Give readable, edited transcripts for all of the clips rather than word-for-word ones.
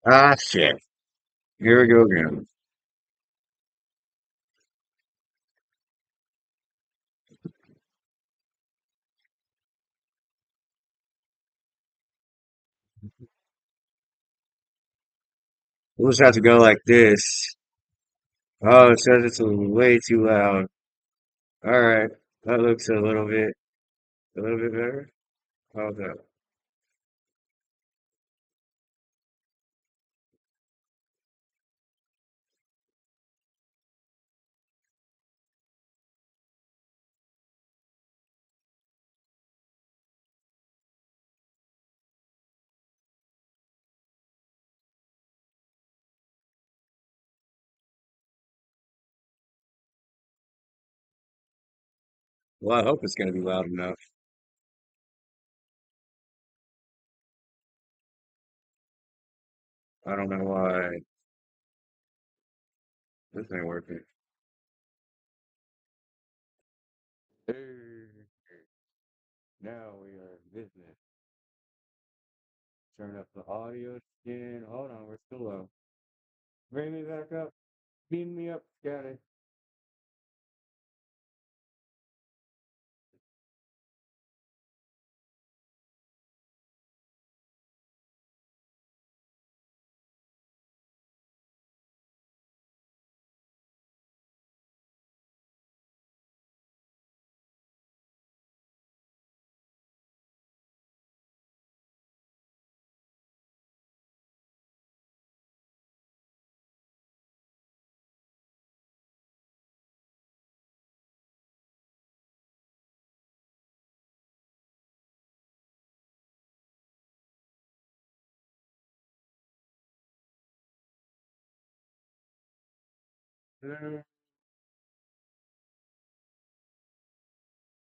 Ah, shit. Here we go again. We'll just have to go like this. Oh, it says it's way too loud. All right. That looks a little bit better. How's that? Well, I hope it's going to be loud enough. I don't know why this ain't working. Hey, now we are in business. Turn up the audio again. Hold on, we're still low. Bring me back up. Beam me up, Scotty.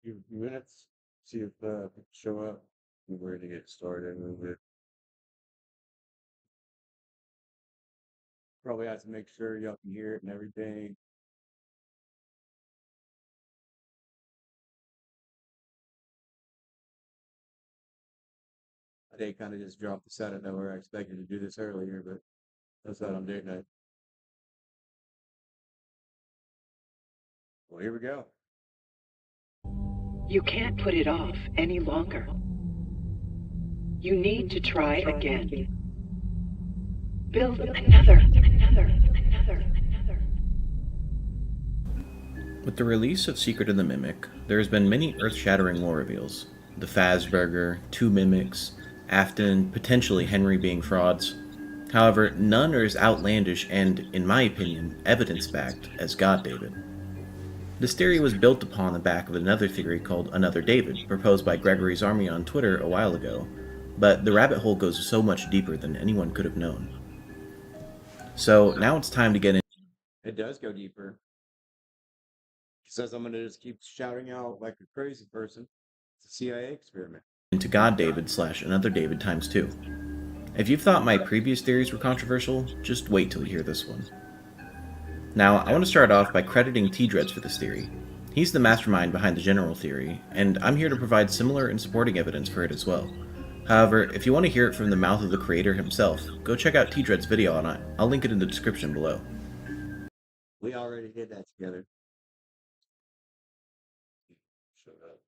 Few minutes. See if people show up. We're ready to get started a little bit. Probably have to make sure y'all can hear it and everything. I did kind of just drop this out of nowhere. I expected to do this earlier, but that's what I'm doing tonight. Well, here we go. You can't put it off any longer. You need to try again. Build another. With the release of Secret of the Mimic, there has been many earth-shattering lore reveals. The Fazbear, two mimics, Afton, potentially Henry being frauds. However, none are as outlandish and, in my opinion, evidence-backed as GodDavid. This theory was built upon the back of another theory called Another David, proposed by Gregory's Army on Twitter a while ago, but the rabbit hole goes so much deeper than anyone could have known. So now it's time to get in. It does go deeper. He says I'm gonna just keep shouting out like a crazy person. It's a CIA experiment. Into GodDavid slash Another David times 2. If you've thought my previous theories were controversial, just wait till you hear this one. Now, I want to start off by crediting T-Dreads for this theory. He's the mastermind behind the general theory, and I'm here to provide similar and supporting evidence for it as well. However, if you want to hear it from the mouth of the creator himself, go check out T-Dread's video on it. I'll link it in the description below. We already did that together. Shut up.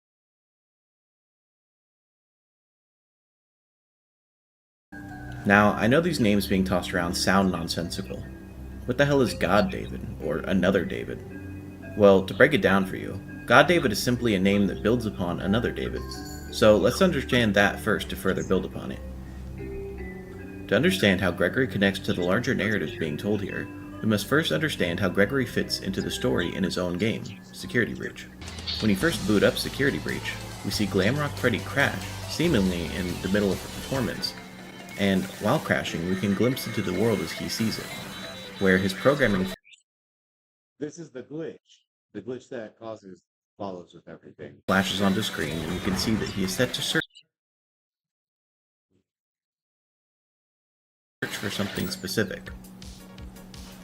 Now, I know these names being tossed around sound nonsensical. What the hell is GodDavid, or Another David? Well, to break it down for you, GodDavid is simply a name that builds upon another David. So let's understand that first to further build upon it. To understand how Gregory connects to the larger narrative being told here, we must first understand how Gregory fits into the story in his own game, Security Breach. When you first boot up Security Breach, we see Glamrock Freddy crash, seemingly in the middle of a performance, and while crashing, we can glimpse into the world as he sees it, where his programming This is the glitch. The glitch that causes follows with everything. flashes onto screen, and we can see that he is set to search for something specific.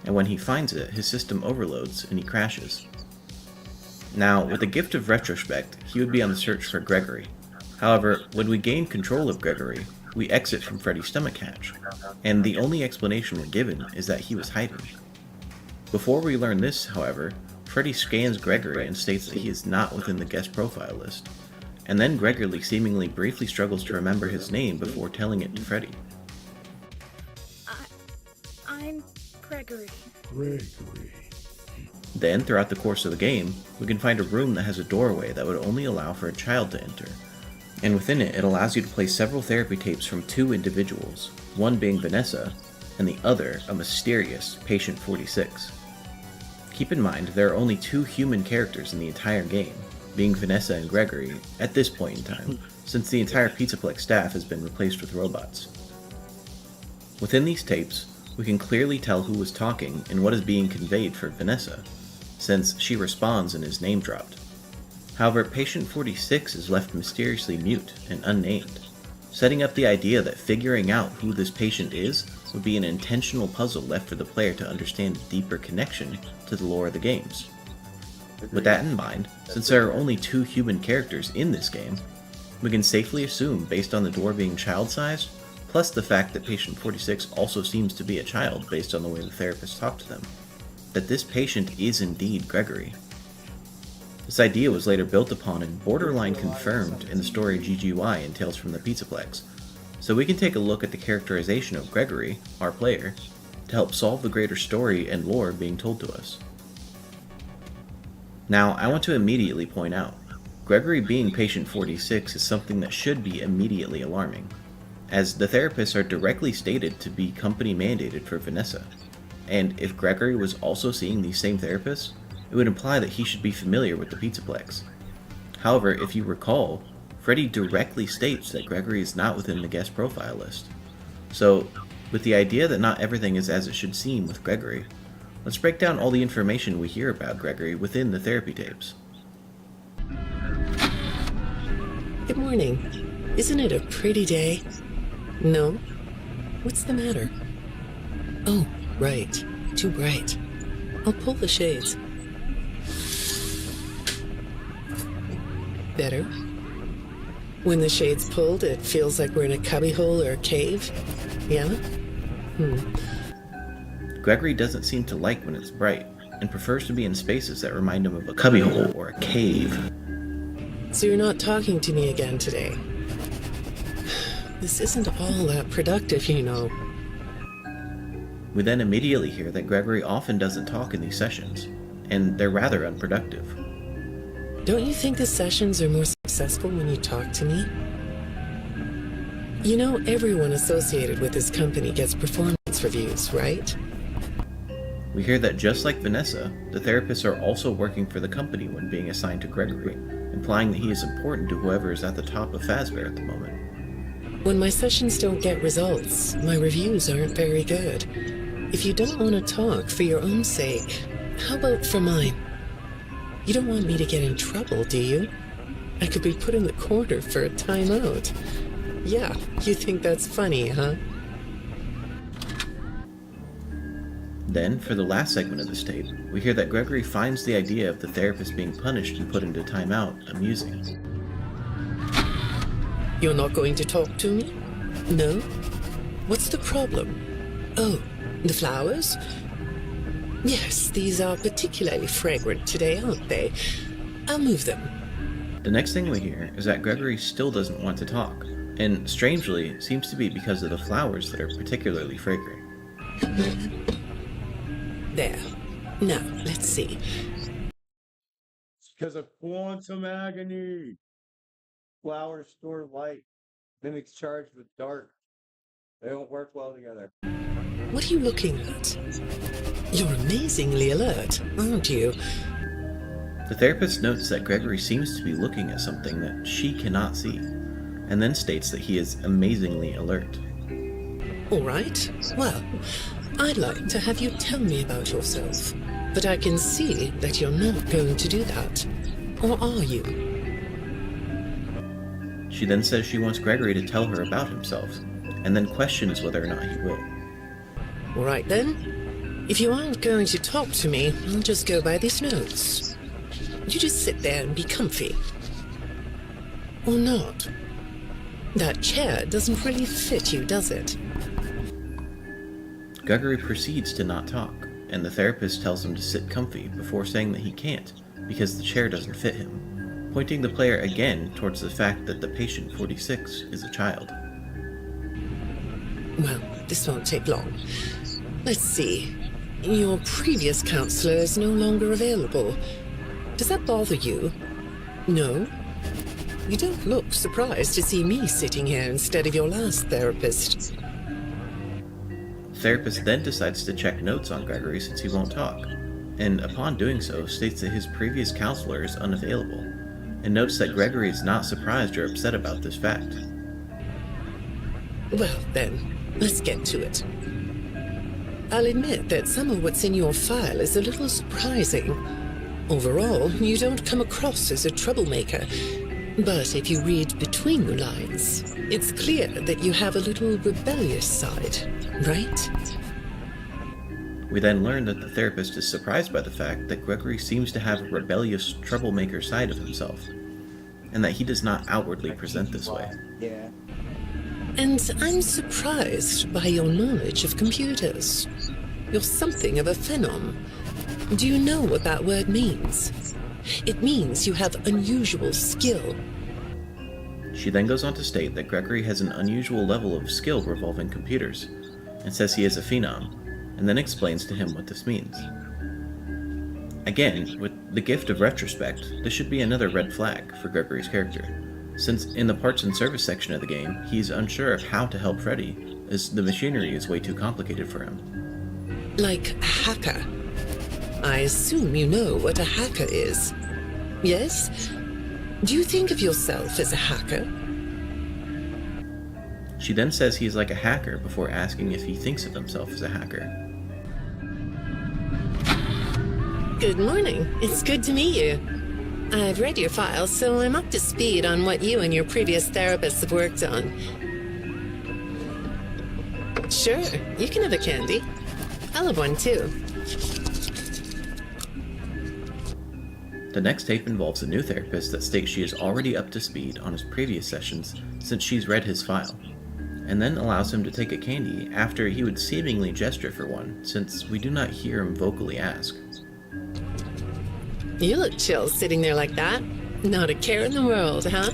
And when he finds it, his system overloads and he crashes. Now, with the gift of retrospect, he would be on the search for Gregory. However, when we gain control of Gregory, we exit from Freddy's stomach hatch, and the only explanation we're given is that he was hiding. Before we learn this, however, Freddy scans Gregory and states that he is not within the guest profile list, and then Gregory seemingly briefly struggles to remember his name before telling it to Freddy. I'm Gregory. Then, throughout the course of the game, we can find a room that has a doorway that would only allow for a child to enter. And within it, it allows you to play several therapy tapes from two individuals, one being Vanessa, and the other a mysterious Patient 46. Keep in mind, there are only two human characters in the entire game, being Vanessa and Gregory, at this point in time, since the entire Pizzaplex staff has been replaced with robots. Within these tapes, we can clearly tell who was talking and what is being conveyed for Vanessa, since she responds and is name dropped. However, Patient 46 is left mysteriously mute and unnamed, setting up the idea that figuring out who this patient is would be an intentional puzzle left for the player to understand a deeper connection to the lore of the games. With that in mind, since there are only two human characters in this game, we can safely assume, based on the door being child-sized, plus the fact that Patient 46 also seems to be a child based on the way the therapist talked to them, that this patient is indeed Gregory. This idea was later built upon and borderline confirmed in the story GGY in Tales from the Pizzaplex, so we can take a look at the characterization of Gregory, our player, to help solve the greater story and lore being told to us. Now, I want to immediately point out, Gregory being Patient 46 is something that should be immediately alarming, as the therapists are directly stated to be company mandated for Vanessa, and if Gregory was also seeing these same therapists, it would imply that he should be familiar with the Pizzaplex. However, if you recall, Freddy directly states that Gregory is not within the guest profile list. So, with the idea that not everything is as it should seem with Gregory, let's break down all the information we hear about Gregory within the therapy tapes. Good morning. Isn't it a pretty day? No? What's the matter? Oh, right. Too bright. I'll pull the shades. Better? When the shade's pulled, it feels like we're in a cubbyhole or a cave? Yeah? Gregory doesn't seem to like when it's bright, and prefers to be in spaces that remind him of a cubbyhole or a cave. So you're not talking to me again today? This isn't all that productive, you know. We then immediately hear that Gregory often doesn't talk in these sessions, and they're rather unproductive. Don't you think the sessions are more successful when you talk to me? You know, everyone associated with this company gets performance reviews, right? We hear that just like Vanessa, the therapists are also working for the company when being assigned to Gregory, implying that he is important to whoever is at the top of Fazbear at the moment. When my sessions don't get results, my reviews aren't very good. If you don't want to talk for your own sake, how about for mine? You don't want me to get in trouble, do you? I could be put in the corner for a timeout. Yeah, you think that's funny, huh? Then, for the last segment of this tape, we hear that Gregory finds the idea of the therapist being punished and put into timeout amusing. You're not going to talk to me? No? What's the problem? Oh, the flowers? Yes, these are particularly fragrant today, aren't they? I'll move them. The next thing we hear is that Gregory still doesn't want to talk, and strangely, it seems to be because of the flowers that are particularly fragrant. There. Now, let's see. It's because of quantum agony. Flowers store light. Mimics charged with dark. They don't work well together. What are you looking at? You're amazingly alert, aren't you? The therapist notes that Gregory seems to be looking at something that she cannot see, and then states that he is amazingly alert. All right. Well, I'd like to have you tell me about yourself, but I can see that you're not going to do that. Or are you? She then says she wants Gregory to tell her about himself, and then questions whether or not he will. All right then. If you aren't going to talk to me, I'll just go by these notes. You just sit there and be comfy. Or not. That chair doesn't really fit you, does it? Gregory proceeds to not talk, and the therapist tells him to sit comfy before saying that he can't because the chair doesn't fit him, pointing the player again towards the fact that the patient 46 is a child. Well, this won't take long. Let's see. Your previous counselor is no longer available. Does that bother you? No? You don't look surprised to see me sitting here instead of your last therapist. The therapist then decides to check notes on Gregory since he won't talk, and upon doing so states that his previous counselor is unavailable, and notes that Gregory is not surprised or upset about this fact. Well then, let's get to it. I'll admit that some of what's in your file is a little surprising. Overall, you don't come across as a troublemaker, but if you read between the lines, it's clear that you have a little rebellious side, right? We then learn that the therapist is surprised by the fact that Gregory seems to have a rebellious troublemaker side of himself, and that he does not outwardly present this way. Yeah. And I'm surprised by your knowledge of computers. You're something of a phenom. Do you know what that word means? It means you have unusual skill. She then goes on to state that Gregory has an unusual level of skill revolving computers, and says he is a phenom, and then explains to him what this means. Again, with the gift of retrospect, this should be another red flag for Gregory's character, since in the parts and service section of the game, he's unsure of how to help Freddy, as the machinery is way too complicated for him. Like a hacker. I assume you know what a hacker is. Yes? Do you think of yourself as a hacker? She then says he's like a hacker before asking if he thinks of himself as a hacker. Good morning. It's good to meet you. I've read your file, so I'm up to speed on what you and your previous therapists have worked on. Sure, you can have a candy. I'll have one too. The next tape involves a new therapist that states she is already up to speed on his previous sessions since she's read his file, and then allows him to take a candy after he would seemingly gesture for one, since we do not hear him vocally ask. You look chill sitting there like that. Not a care in the world, huh?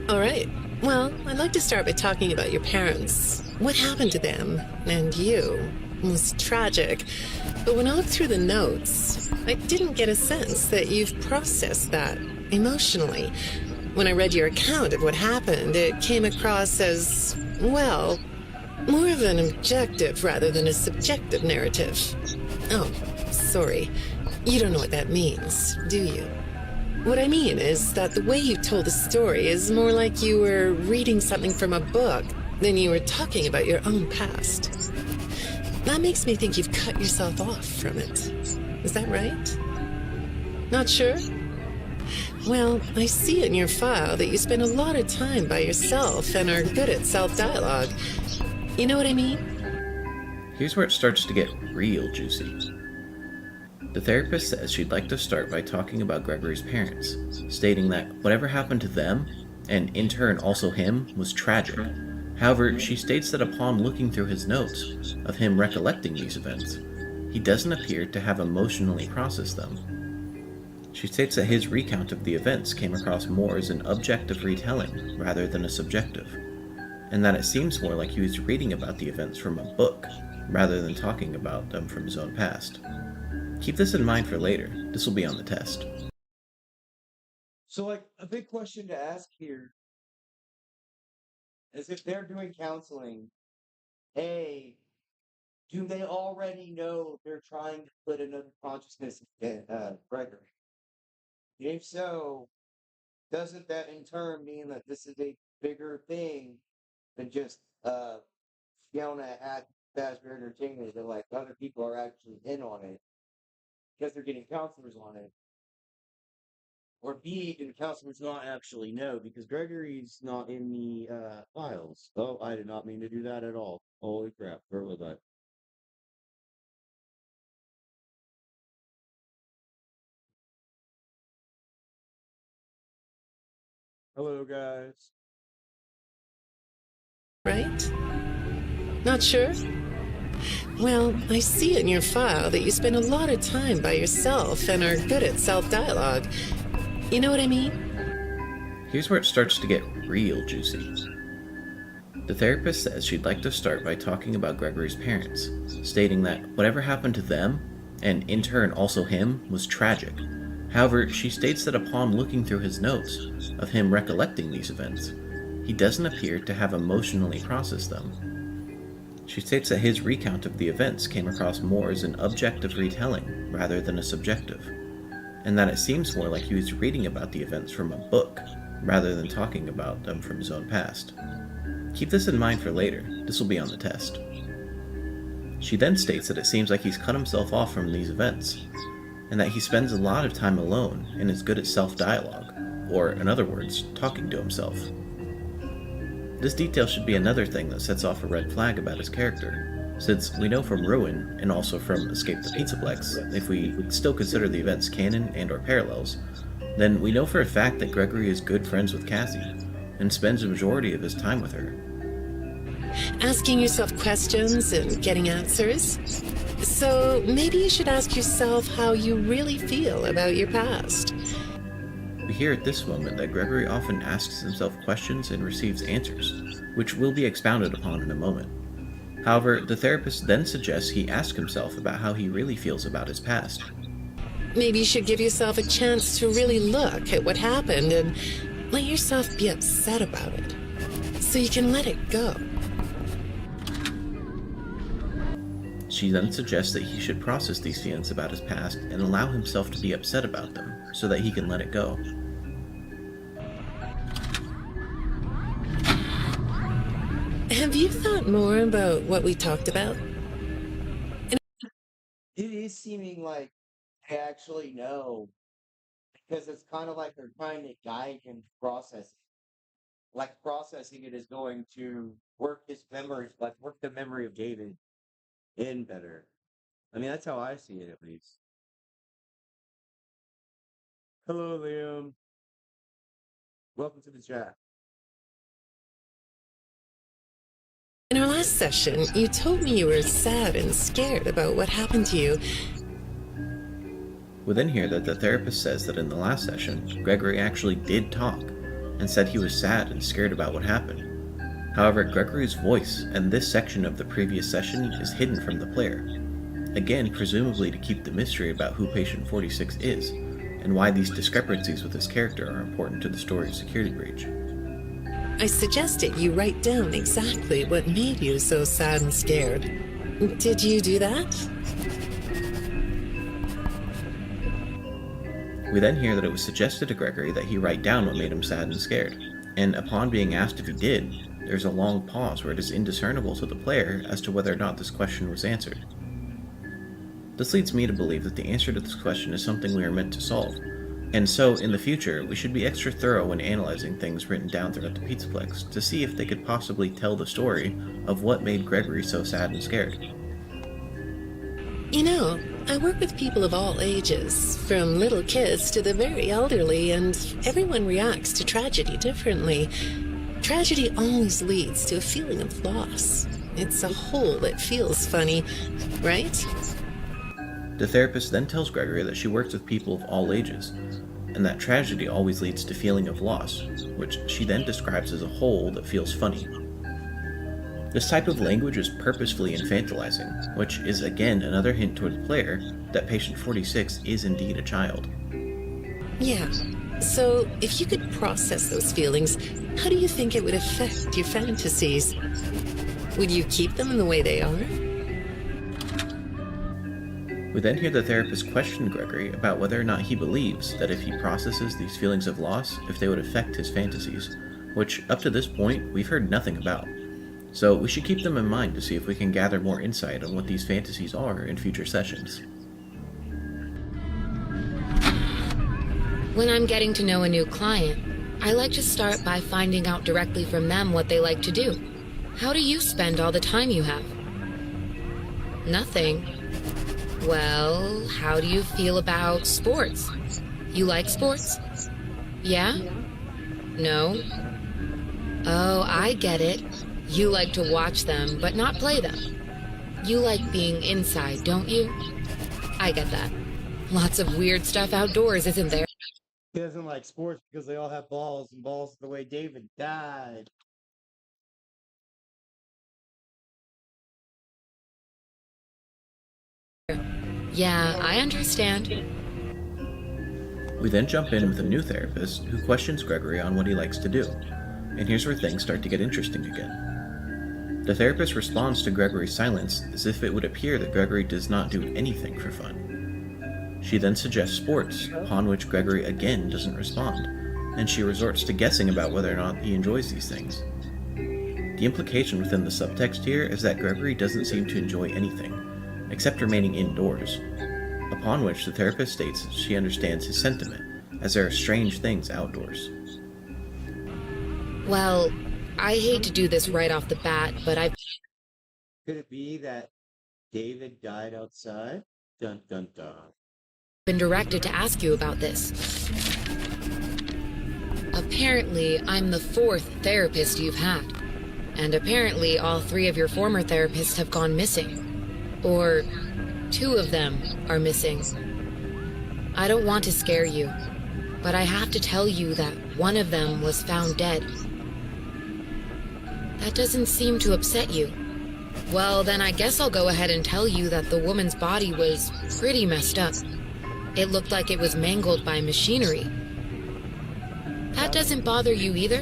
All right. Well, I'd like to start by talking about your parents. What happened to them and you? It was tragic. But when I looked through the notes, I didn't get a sense that you've processed that emotionally. When I read your account of what happened, it came across as, well, more of an objective rather than a subjective narrative. Oh, sorry. You don't know what that means, do you? What I mean is that the way you told the story is more like you were reading something from a book than you were talking about your own past. That makes me think you've cut yourself off from it. Is that right? Not sure? Well, I see in your file that you spend a lot of time by yourself and are good at self-dialogue. You know what I mean? Here's where it starts to get real juicy. The therapist says she'd like to start by talking about Gregory's parents, stating that whatever happened to them, and in turn also him, was tragic. However, she states that upon looking through his notes of him recollecting these events, he doesn't appear to have emotionally processed them. She states that his recount of the events came across more as an objective retelling rather than a subjective, and that it seems more like he was reading about the events from a book rather than talking about them from his own past. Keep this in mind for later. This will be on the test. So, like, a big question to ask here is if they're doing counseling, hey, do they already know they're trying to put another consciousness in Gregory? If so, doesn't that in turn mean that this is a bigger thing than just Fiona at Fazbear Entertainment, that like other people are actually in on it because they're getting counselors on it? Or B, do the counselors not actually know? Because Gregory's not in the files. Oh, I did not mean to do that at all. Holy crap, where was I? Hello, guys. right? Not sure? Well, I see in your file that you spend a lot of time by yourself and are good at self-dialogue. You know what I mean? Here's where it starts to get real juicy. The therapist says she'd like to start by talking about Gregory's parents, stating that whatever happened to them, and in turn also him, was tragic. However, she states that upon looking through his notes of him recollecting these events, he doesn't appear to have emotionally processed them. She states that his recount of the events came across more as an objective retelling rather than a subjective, and that it seems more like he was reading about the events from a book rather than talking about them from his own past. Keep this in mind for later, this will be on the test. She then states that it seems like he's cut himself off from these events, and that he spends a lot of time alone and is good at self-dialogue, or in other words, talking to himself. This detail should be another thing that sets off a red flag about his character, since we know from Ruin, and also from Escape the Pizzaplex, if we still consider the events canon and or parallels, then we know for a fact that Gregory is good friends with Cassie, and spends a majority of his time with her. Asking yourself questions and getting answers. So maybe you should ask yourself how you really feel about your past. We hear at this moment that Gregory often asks himself questions and receives answers, which will be expounded upon in a moment. However, the therapist then suggests he ask himself about how he really feels about his past. Maybe you should give yourself a chance to really look at what happened and let yourself be upset about it, so you can let it go. She then suggests that he should process these feelings about his past and allow himself to be upset about them, so that he can let it go. Have you thought more about what we talked about? It is seeming like they actually know because it's kind of like they're trying to guide him to process it. Like processing it is going to work his memory, like work the memory of David in better. I mean, that's how I see it at least. Hello, Liam. Welcome to the chat. In our last session, you told me you were sad and scared about what happened to you. We then hear that the therapist says that in the last session, Gregory actually did talk, and said he was sad and scared about what happened. However, Gregory's voice and this section of the previous session is hidden from the player, again presumably to keep the mystery about who Patient 46 is, and why these discrepancies with his character are important to the story of Security Breach. I suggested you write down exactly what made you so sad and scared. Did you do that? We then hear that it was suggested to Gregory that he write down what made him sad and scared, and upon being asked if he did, there's a long pause where it is indiscernible to the player as to whether or not this question was answered. This leads me to believe that the answer to this question is something we are meant to solve, and so in the future we should be extra thorough when analyzing things written down throughout the Pizzaplex to see if they could possibly tell the story of what made Gregory so sad and scared. You know, I work with people of all ages, from little kids to the very elderly, and everyone reacts to tragedy differently. Tragedy always leads to a feeling of loss. It's a hole that feels funny, right? The therapist then tells Gregory that she works with people of all ages, and that tragedy always leads to feeling of loss, which she then describes as a hole that feels funny. This type of language is purposefully infantilizing, which is again another hint toward the player that Patient 46 is indeed a child. Yeah, so if you could process those feelings, how do you think it would affect your fantasies? Would you keep them in the way they are? We then hear the therapist question Gregory about whether or not he believes that if he processes these feelings of loss, if they would affect his fantasies, which up to this point we've heard nothing about. So we should keep them in mind to see if we can gather more insight on what these fantasies are in future sessions. When I'm getting to know a new client, I like to start by finding out directly from them what they like to do. How do you spend all the time you have? Nothing. Well, how do you feel about sports? You like sports? Yeah? No? Oh, I get it. You like to watch them, but not play them. You like being inside, don't you? I get that. Lots of weird stuff outdoors, isn't there? He doesn't like sports because they all have balls, and balls are the way David died. Yeah, I understand. We then jump in with a new therapist who questions Gregory on what he likes to do, and here's where things start to get interesting again. The therapist responds to Gregory's silence as if it would appear that Gregory does not do anything for fun. She then suggests sports, upon which Gregory again doesn't respond, and she resorts to guessing about whether or not he enjoys these things. The implication within the subtext here is that Gregory doesn't seem to enjoy anything, except remaining indoors, upon which the therapist states that she understands his sentiment, as there are strange things outdoors. Well, I hate to do this right off the bat, but I've Could it be that David died outside? Dun dun dun. been directed to ask you about this. Apparently, I'm the 4th therapist you've had. And apparently, all 3 of your former therapists have gone missing. Or 2 of them are missing. I don't want to scare you, but I have to tell you that one of them was found dead. That doesn't seem to upset you. Well, then I guess I'll go ahead and tell you that the woman's body was pretty messed up. It looked like it was mangled by machinery. That doesn't bother you either?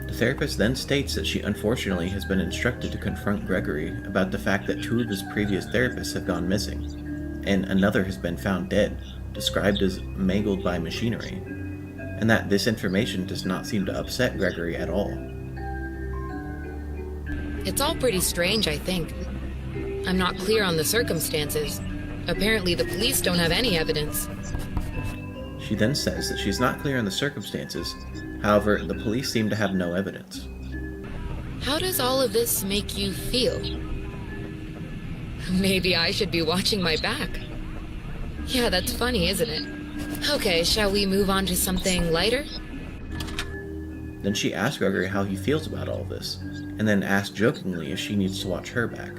The therapist then states that she unfortunately has been instructed to confront Gregory about the fact that 2 of his previous therapists have gone missing, and another has been found dead, described as mangled by machinery, and that this information does not seem to upset Gregory at all. It's all pretty strange, I think. I'm not clear on the circumstances. Apparently the police don't have any evidence. She then says that she's not clear on the circumstances, however, the police seem to have no evidence. How does all of this make you feel? Maybe I should be watching my back. Yeah, that's funny, isn't it? Okay, shall we move on to something lighter? Then she asks Gregory how he feels about all this, and then asks jokingly if she needs to watch her back,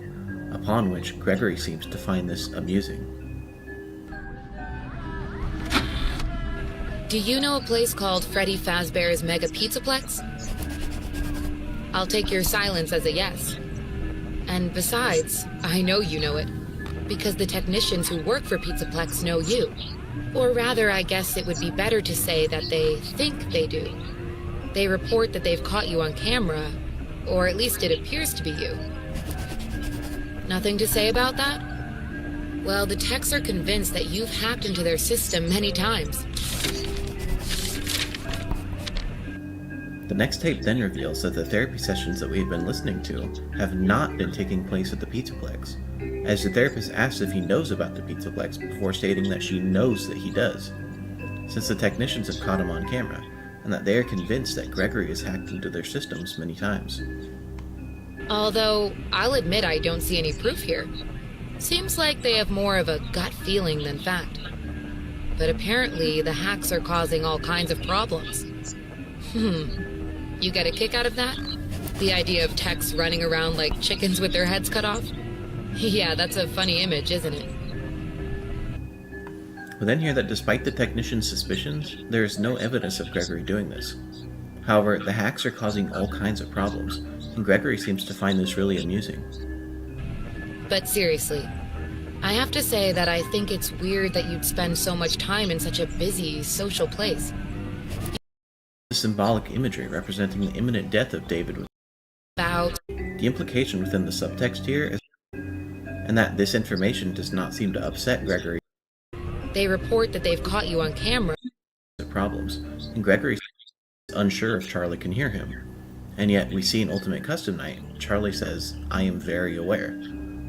upon which Gregory seems to find this amusing. Do you know a place called Freddy Fazbear's Mega Pizzaplex? I'll take your silence as a yes. And besides, I know you know it, because the technicians who work for Pizzaplex know you. Or rather, I guess it would be better to say that they think they do. They report that they've caught you on camera, or at least it appears to be you. Nothing to say about that? Well, the techs are convinced that you've hacked into their system many times. The next tape then reveals that the therapy sessions that we've been listening to have not been taking place at the Pizzaplex, as the therapist asks if he knows about the Pizzaplex before stating that she knows that he does, since the technicians have caught him on camera, and that they are convinced that Gregory has hacked into their systems many times. Although, I'll admit I don't see any proof here. Seems like they have more of a gut feeling than fact. But apparently, the hacks are causing all kinds of problems. You get a kick out of that? The idea of techs running around like chickens with their heads cut off? Yeah, that's a funny image, isn't it? We then hear that despite the technician's suspicions, there is no evidence of Gregory doing this. However, the hacks are causing all kinds of problems, and Gregory seems to find this really amusing. But seriously, I have to say that I think it's weird that you'd spend so much time in such a busy, social place. The symbolic imagery representing the imminent death of David was About the implication within the subtext here is and that this information does not seem to upset Gregory. they report that they've caught you on camera. Problems, and Gregory is unsure if Charlie can hear him. And yet, we see in Ultimate Custom Night, Charlie says, "I am very aware,"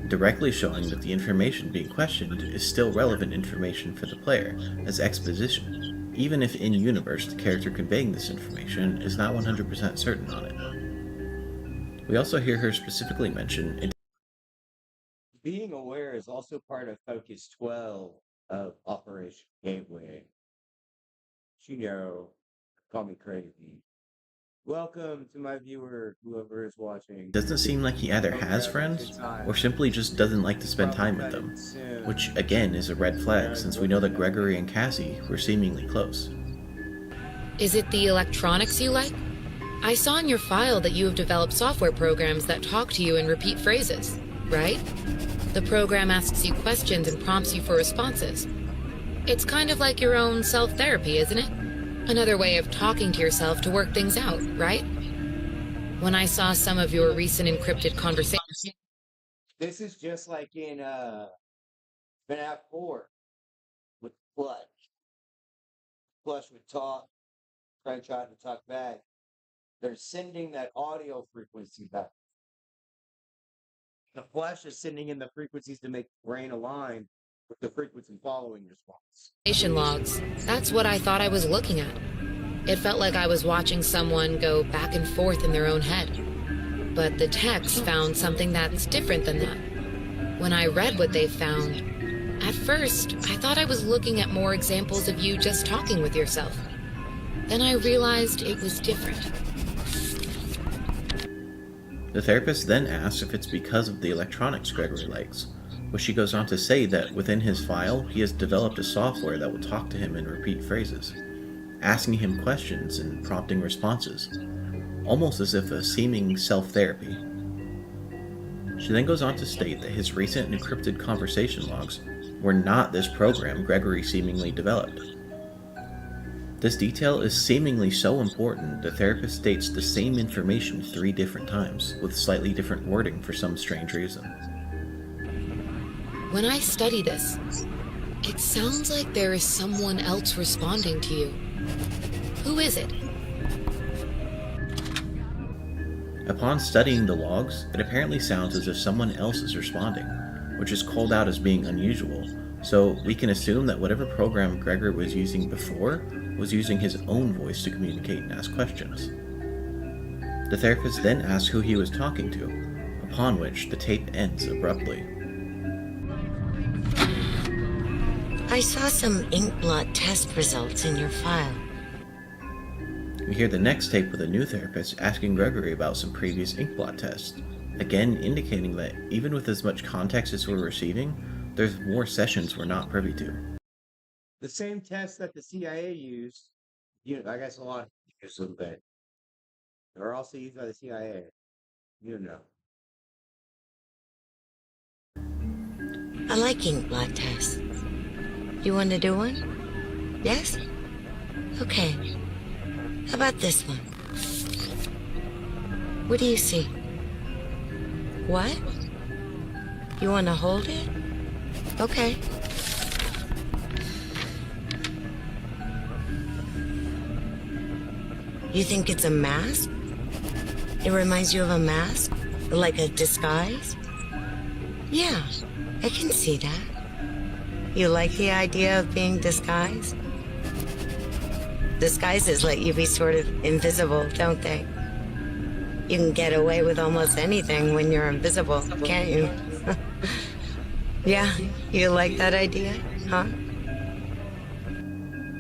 directly showing that the information being questioned is still relevant information for the player, as exposition, even if in-universe the character conveying this information is not 100% certain on it. We also hear her specifically mention Being aware is also part of Focus 12 of Operation Gateway. You know, call me crazy. Welcome to my viewer, whoever is watching. Doesn't seem like he either Hope has you're having a good friends time. or simply just doesn't like to spend Probably time with cutting them, soon. which again is a red flag since we know that Gregory and Cassie were seemingly close. Is it the electronics you like? I saw in your file that you have developed software programs that talk to you in repeat phrases, right? The program asks you questions and prompts you for responses. It's kind of like your own self-therapy, isn't it? Another way of talking to yourself to work things out, right? When I saw some of your recent encrypted conversations, This is just like in FNAF 4 with Plush. Plush would talk, Frank tried to talk back. They're sending that audio frequency back. The flesh is sending in the frequencies to make the brain align with the frequency following response. logs. That's what I thought I was looking at. It felt like I was watching someone go back and forth in their own head. But the text found something that's different than that. When I read what they found, at first, I thought I was looking at more examples of you just talking with yourself. Then I realized it was different. The therapist then asks if it's because of the electronics Gregory likes, which she goes on to say that within his file, he has developed a software that will talk to him in repeat phrases, asking him questions and prompting responses, almost as if a seeming self-therapy. She then goes on to state that his recent encrypted conversation logs were not this program Gregory seemingly developed. This detail is seemingly so important, the therapist states the same information 3 different times, with slightly different wording for some strange reason. When I study this, it sounds like there is someone else responding to you. Who is it? Upon studying the logs, it apparently sounds as if someone else is responding, which is called out as being unusual, so we can assume that whatever program Gregory was using before was using his own voice to communicate and ask questions. The therapist then asks who he was talking to, upon which the tape ends abruptly. I saw some ink blot test results in your file. We hear the next tape with a new therapist asking Gregory about some previous inkblot tests, again indicating that even with as much context as we're receiving, there's more sessions we're not privy to. The same test that the CIA used, I guess a lot of use them, but they're also used by the CIA. You know. I like ink blot tests. You want to do one? Yes? Okay. How about this one? What do you see? What? You want to hold it? Okay. You think it's a mask? It reminds you of a mask? Like a disguise? Yeah, I can see that. You like the idea of being disguised? Disguises let you be sort of invisible, don't they? You can get away with almost anything when you're invisible, can't you? Yeah, you like that idea, huh?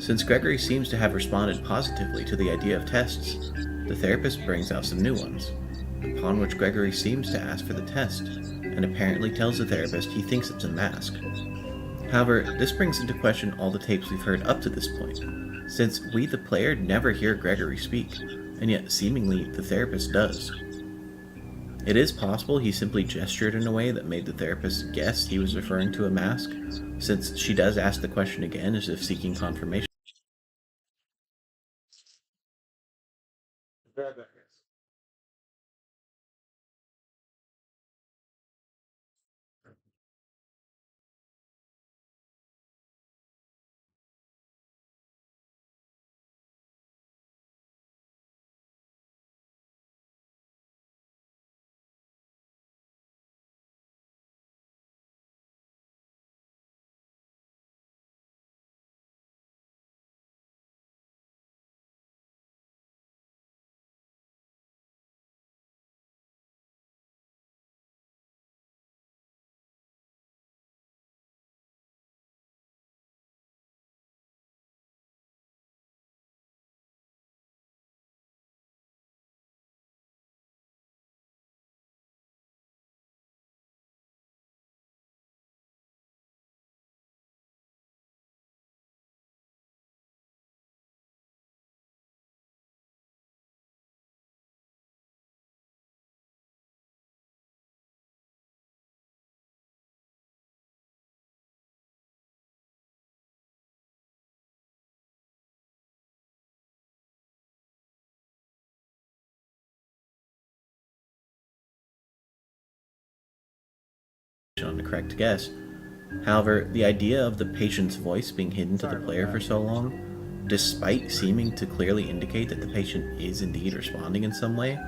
Since Gregory seems to have responded positively to the idea of tests, the therapist brings out some new ones, upon which Gregory seems to ask for the test, and apparently tells the therapist he thinks it's a mask. However, this brings into question all the tapes we've heard up to this point, since we the player never hear Gregory speak, and yet seemingly the therapist does. It is possible he simply gestured in a way that made the therapist guess he was referring to a mask, since she does ask the question again as if seeking confirmation. on the correct guess. However, the idea of the patient's voice being hidden to the player for so long, despite seeming to clearly indicate that the patient is indeed responding in some way,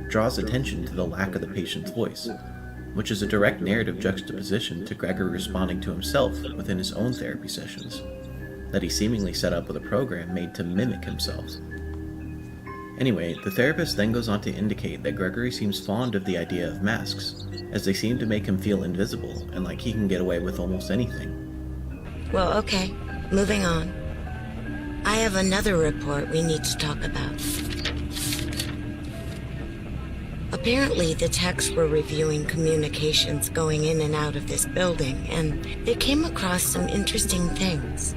draws attention to the lack of the patient's voice, which is a direct narrative juxtaposition to Gregory responding to himself within his own therapy sessions, that he seemingly set up with a program made to mimic himself. Anyway, the therapist then goes on to indicate that Gregory seems fond of the idea of masks, as they seem to make him feel invisible and like he can get away with almost anything. Well, okay, moving on. I have another report we need to talk about. Apparently, the techs were reviewing communications going in and out of this building, and they came across some interesting things.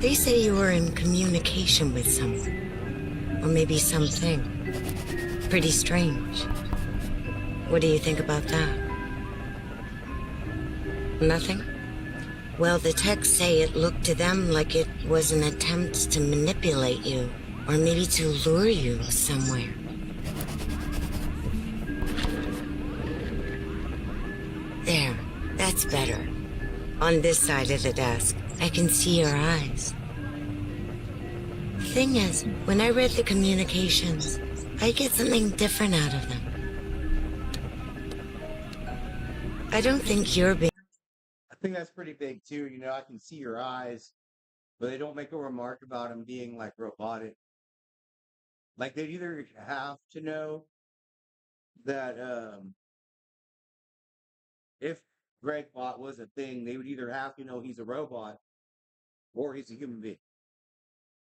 They say you were in communication with someone, or maybe something. Pretty strange. What do you think about that? Nothing? Well, the techs say it looked to them like it was an attempt to manipulate you, or maybe to lure you somewhere. There, that's better. On this side of the desk, I can see your eyes. Thing is, when I read the communications, I get something different out of them. I don't think you're being... I think that's pretty big too. You know, I can see your eyes, but they don't make a remark about him being like robotic. Like they either have to know that if Gregbot was a thing, they would either have to know he's a robot or he's a human being.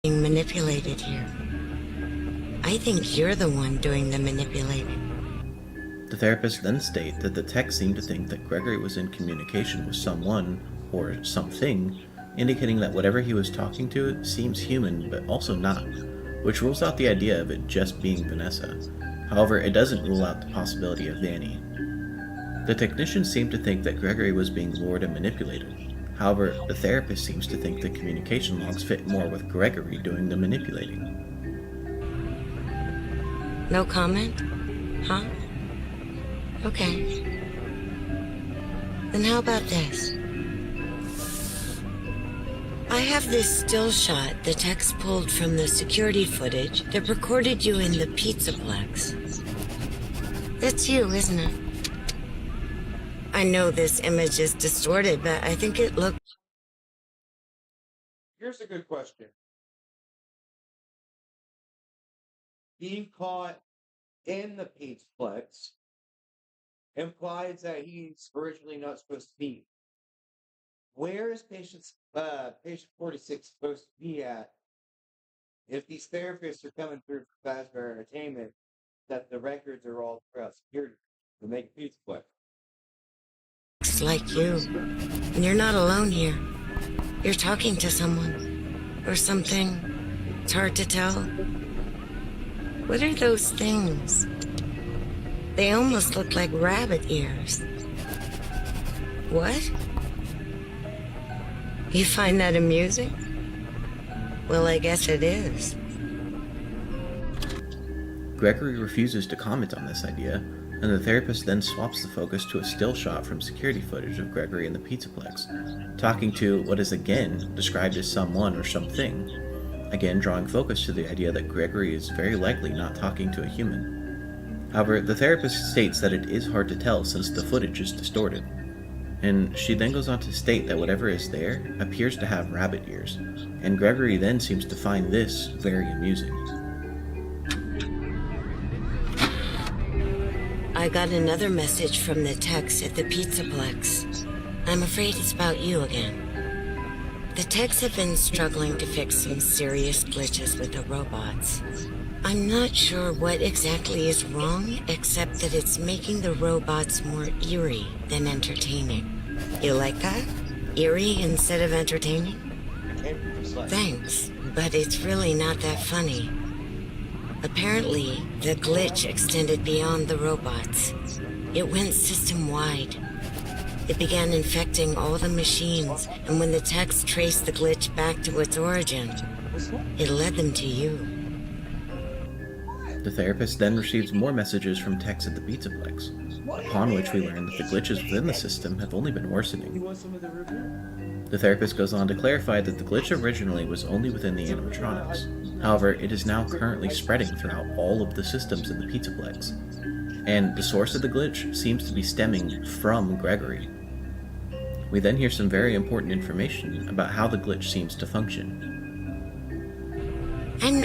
being manipulated here. I think you're the one doing the manipulating. The therapist then states that the tech seemed to think that Gregory was in communication with someone, or something, indicating that whatever he was talking to seems human but also not, which rules out the idea of it just being Vanessa. However, it doesn't rule out the possibility of Vanny. The technician seemed to think that Gregory was being lured and manipulated. However, the therapist seems to think the communication logs fit more with Gregory doing the manipulating. No comment? Huh? Okay. Then how about this? I have this still shot the techs pulled from the security footage that recorded you in the Pizzaplex. That's you, isn't it? I know this image is distorted, but I think it looked... Here's a good question. Being caught in the Pizzaplex implies that he's originally not supposed to be. Where is patient 46 supposed to be at if these therapists are coming through for Fazbear Entertainment that the records are all throughout security to make Pizzaplex? like you. And you're not alone here. You're talking to someone. Or something. It's hard to tell. What are those things? They almost look like rabbit ears. What? You find that amusing? Well, I guess it is. Gregory refuses to comment on this idea, and the therapist then swaps the focus to a still shot from security footage of Gregory in the Pizzaplex, talking to what is again described as someone or something, again drawing focus to the idea that Gregory is very likely not talking to a human. However, the therapist states that it is hard to tell since the footage is distorted, and she then goes on to state that whatever is there appears to have rabbit ears, and Gregory then seems to find this very amusing. I got another message from the techs at the Pizzaplex. I'm afraid it's about you again. The techs have been struggling to fix some serious glitches with the robots. I'm not sure what exactly is wrong, except that it's making the robots more eerie than entertaining. You like that? Eerie instead of entertaining? Thanks, but it's really not that funny. Apparently, the glitch extended beyond the robots. It went system-wide. It began infecting all the machines, and when the techs traced the glitch back to its origin, it led them to you. The therapist then receives more messages from techs at the Pizzaplex, upon which we learn that the glitches within the system have only been worsening. The therapist goes on to clarify that the glitch originally was only within the animatronics. However, it is now currently spreading throughout all of the systems in the Pizzaplex, and the source of the glitch seems to be stemming from Gregory. We then hear some very important information about how the glitch seems to function.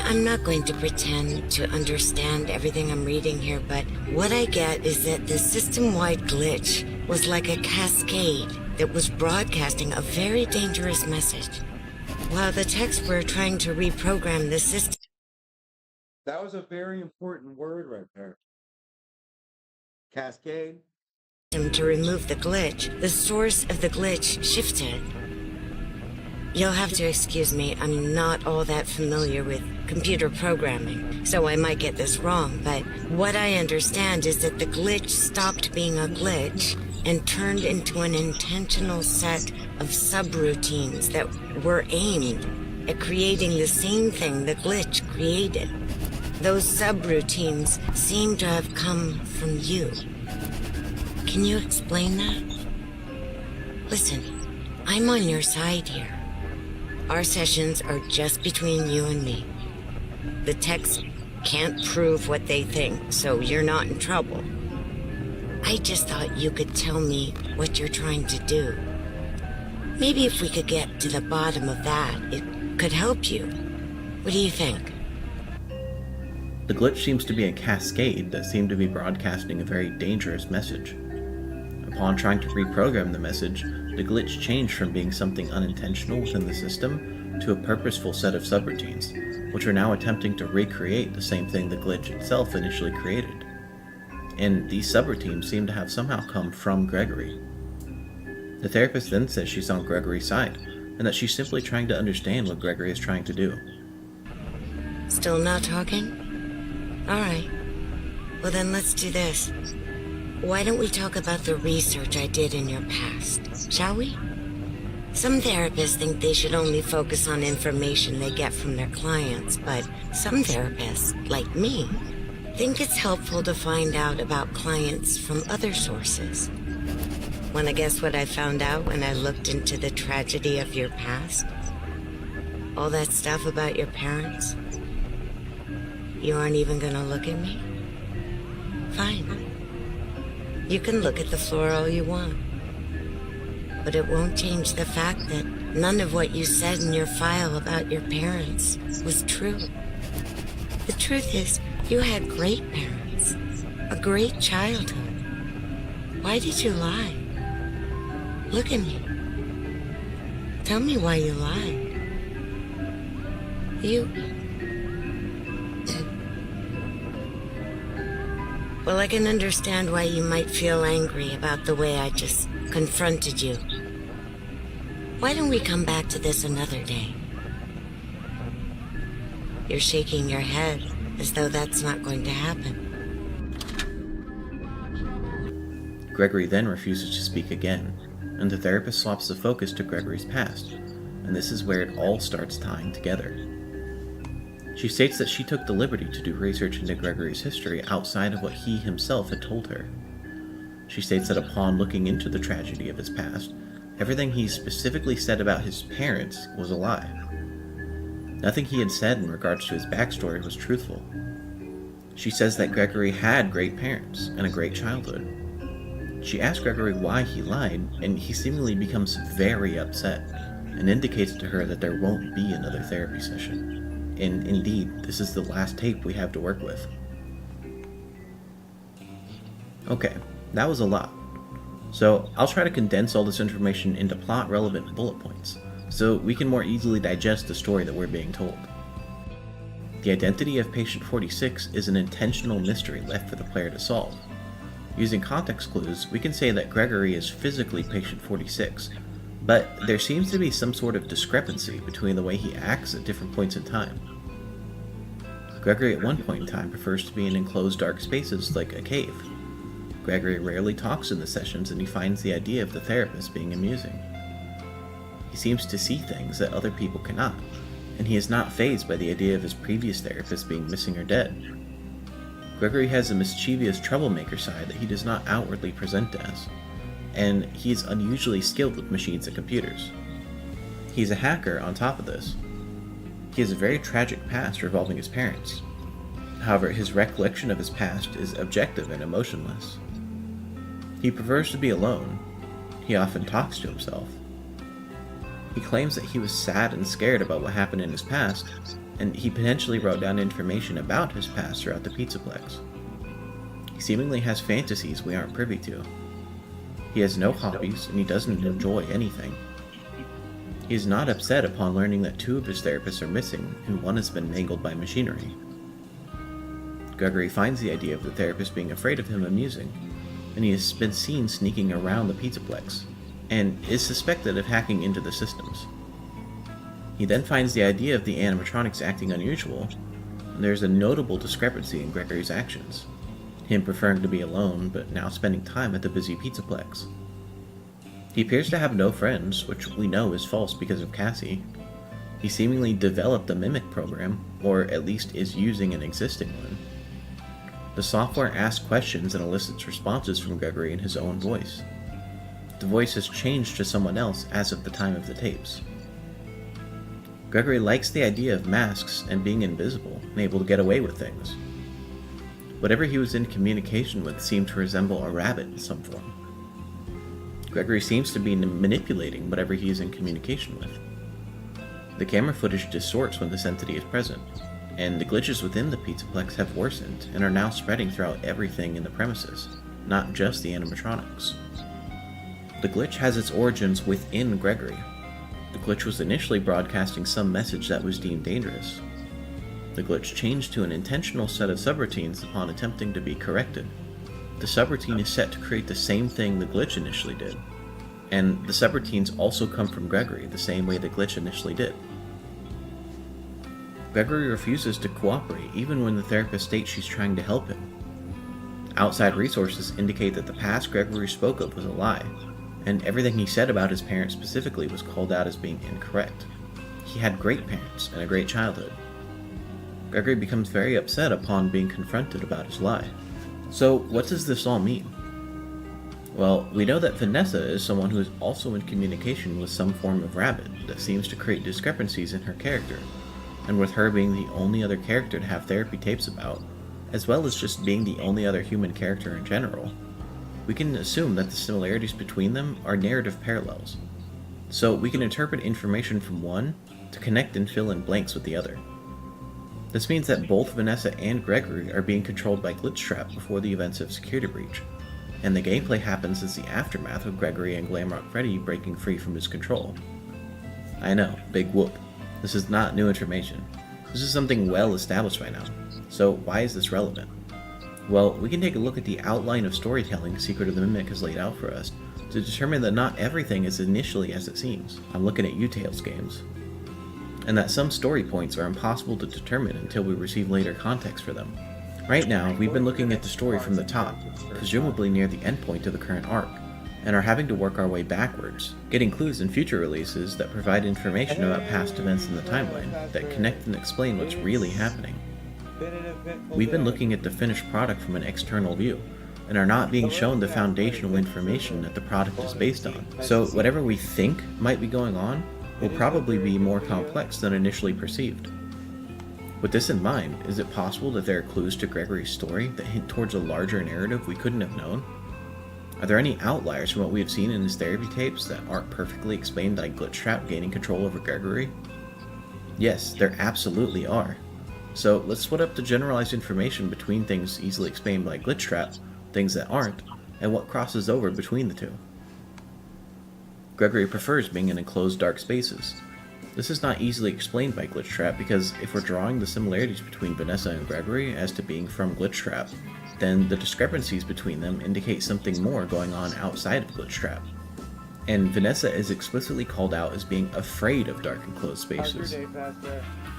I'm not going to pretend to understand everything I'm reading here, but what I get is that the system-wide glitch was like a cascade that was broadcasting a very dangerous message. While the techs were trying to reprogram the system That was a very important word right there. Cascade. to remove the glitch, the source of the glitch shifted. You'll have to excuse me, I'm not all that familiar with computer programming, so I might get this wrong, but what I understand is that the glitch stopped being a glitch and turned into an intentional set of subroutines that were aimed at creating the same thing the glitch created. Those subroutines seem to have come from you. Can you explain that? Listen, I'm on your side here. Our sessions are just between you and me. The techs can't prove what they think, so you're not in trouble. I just thought you could tell me what you're trying to do. Maybe if we could get to the bottom of that, it could help you. What do you think? The glitch seems to be a cascade that seemed to be broadcasting a very dangerous message. Upon trying to reprogram the message, the glitch changed from being something unintentional within the system to a purposeful set of subroutines, which are now attempting to recreate the same thing the glitch itself initially created. And these subroutines seem to have somehow come from Gregory. The therapist then says she's on Gregory's side, and that she's simply trying to understand what Gregory is trying to do. Still not talking? Alright. Well then let's do this. Why don't we talk about the research I did in your past, shall we? Some therapists think they should only focus on information they get from their clients, but some therapists, like me, think it's helpful to find out about clients from other sources. Wanna guess what I found out when I looked into the tragedy of your past? All that stuff about your parents? You aren't even gonna look at me? Fine. You can look at the floor all you want. But it won't change the fact that none of what you said in your file about your parents was true. The truth is, you had great parents, a great childhood. Why did you lie? Look at me. Tell me why you lied. Well, I can understand why you might feel angry about the way I just confronted you. Why don't we come back to this another day? You're shaking your head as though that's not going to happen. Gregory then refuses to speak again, and the therapist swaps the focus to Gregory's past, and this is where it all starts tying together. She states that she took the liberty to do research into Gregory's history outside of what he himself had told her. She states that upon looking into the tragedy of his past, everything he specifically said about his parents was a lie. Nothing he had said in regards to his backstory was truthful. She says that Gregory had great parents and a great childhood. She asks Gregory why he lied, and he seemingly becomes very upset and indicates to her that there won't be another therapy session. And indeed, this is the last tape we have to work with. Okay, that was a lot. So I'll try to condense all this information into plot-relevant bullet points, so we can more easily digest the story that we're being told. The identity of Patient 46 is an intentional mystery left for the player to solve. Using context clues, we can say that Gregory is physically Patient 46, but there seems to be some sort of discrepancy between the way he acts at different points in time. Gregory at one point in time prefers to be in enclosed dark spaces like a cave. Gregory rarely talks in the sessions, and he finds the idea of the therapist being amusing. He seems to see things that other people cannot, and he is not fazed by the idea of his previous therapist being missing or dead. Gregory has a mischievous troublemaker side that he does not outwardly present as, and he is unusually skilled with machines and computers. He's a hacker on top of this. He has a very tragic past revolving his parents. However, his recollection of his past is objective and emotionless. He prefers to be alone. He often talks to himself. He claims that he was sad and scared about what happened in his past, and he potentially wrote down information about his past throughout the Pizzaplex. He seemingly has fantasies we aren't privy to. He has no hobbies, and he doesn't enjoy anything. He is not upset upon learning that 2 of his therapists are missing, and 1 has been mangled by machinery. Gregory finds the idea of the therapist being afraid of him amusing, and he has been seen sneaking around the Pizzaplex, and is suspected of hacking into the systems. He then finds the idea of the animatronics acting unusual, and there's a notable discrepancy in Gregory's actions, him preferring to be alone, but now spending time at the busy Pizzaplex. He appears to have no friends, which we know is false because of Cassie. He seemingly developed a mimic program, or at least is using an existing one. The software asks questions and elicits responses from Gregory in his own voice. The voice has changed to someone else as of the time of the tapes. Gregory likes the idea of masks and being invisible and able to get away with things. Whatever he was in communication with seemed to resemble a rabbit in some form. Gregory seems to be manipulating whatever he is in communication with. The camera footage distorts when this entity is present, and the glitches within the Pizzaplex have worsened and are now spreading throughout everything in the premises, not just the animatronics. The glitch has its origins within Gregory. The glitch was initially broadcasting some message that was deemed dangerous. The glitch changed to an intentional set of subroutines upon attempting to be corrected. The subroutine is set to create the same thing the glitch initially did, and the subroutines also come from Gregory the same way the glitch initially did. Gregory refuses to cooperate even when the therapist states she's trying to help him. Outside resources indicate that the past Gregory spoke of was a lie, and everything he said about his parents specifically was called out as being incorrect. He had great parents and a great childhood. Gregory becomes very upset upon being confronted about his lie. So, what does this all mean? Well, we know that Vanessa is someone who is also in communication with some form of rabbit that seems to create discrepancies in her character, and with her being the only other character to have therapy tapes about, as well as just being the only other human character in general, we can assume that the similarities between them are narrative parallels. So we can interpret information from one to connect and fill in blanks with the other. This means that both Vanessa and Gregory are being controlled by Glitchtrap before the events of Security Breach, and the gameplay happens as the aftermath of Gregory and Glamrock Freddy breaking free from his control. I know, big whoop. This is not new information. This is something well established by now. So why is this relevant? Well, we can take a look at the outline of storytelling Secret of the Mimic has laid out for us to determine that not everything is initially as it seems. I'm looking at you Tales games. And that some story points are impossible to determine until we receive later context for them. Right now, we've been looking at the story from the top, presumably near the endpoint of the current arc, and are having to work our way backwards, getting clues in future releases that provide information about past events in the timeline that connect and explain what's really happening. We've been looking at the finished product from an external view, and are not being shown the foundational information that the product is based on. So whatever we think might be going on will probably be more complex than initially perceived. With this in mind, is it possible that there are clues to Gregory's story that hint towards a larger narrative we couldn't have known? Are there any outliers from what we have seen in his therapy tapes that aren't perfectly explained by Glitchtrap gaining control over Gregory? Yes, there absolutely are. So let's split up the generalized information between things easily explained by Glitchtrap, things that aren't, and what crosses over between the two. Gregory prefers being in enclosed dark spaces. This is not easily explained by Glitchtrap because if we're drawing the similarities between Vanessa and Gregory as to being from Glitchtrap, then the discrepancies between them indicate something more going on outside of Glitchtrap. And Vanessa is explicitly called out as being afraid of dark enclosed spaces.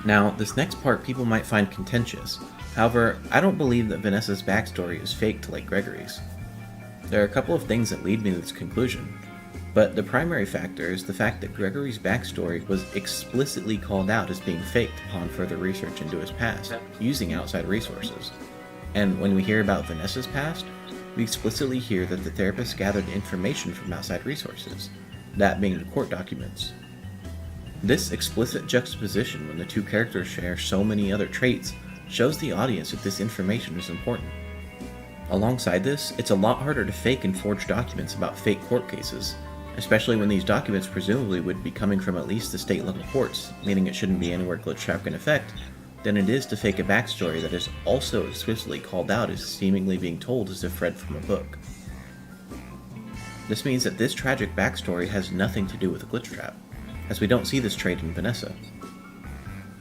Now, this next part people might find contentious. However, I don't believe that Vanessa's backstory is faked like Gregory's. There are a couple of things that lead me to this conclusion, but the primary factor is the fact that Gregory's backstory was explicitly called out as being faked upon further research into his past, using outside resources. And when we hear about Vanessa's past, we explicitly hear that the therapist gathered information from outside resources, that being the court documents. This explicit juxtaposition when the two characters share so many other traits shows the audience that this information is important. Alongside this, it's a lot harder to fake and forge documents about fake court cases, especially when these documents presumably would be coming from at least the state-level courts, meaning it shouldn't be anywhere Glitchtrap can affect, than it is to fake a backstory that is also explicitly called out as seemingly being told as if read from a book. This means that this tragic backstory has nothing to do with Glitchtrap, as we don't see this trait in Vanessa.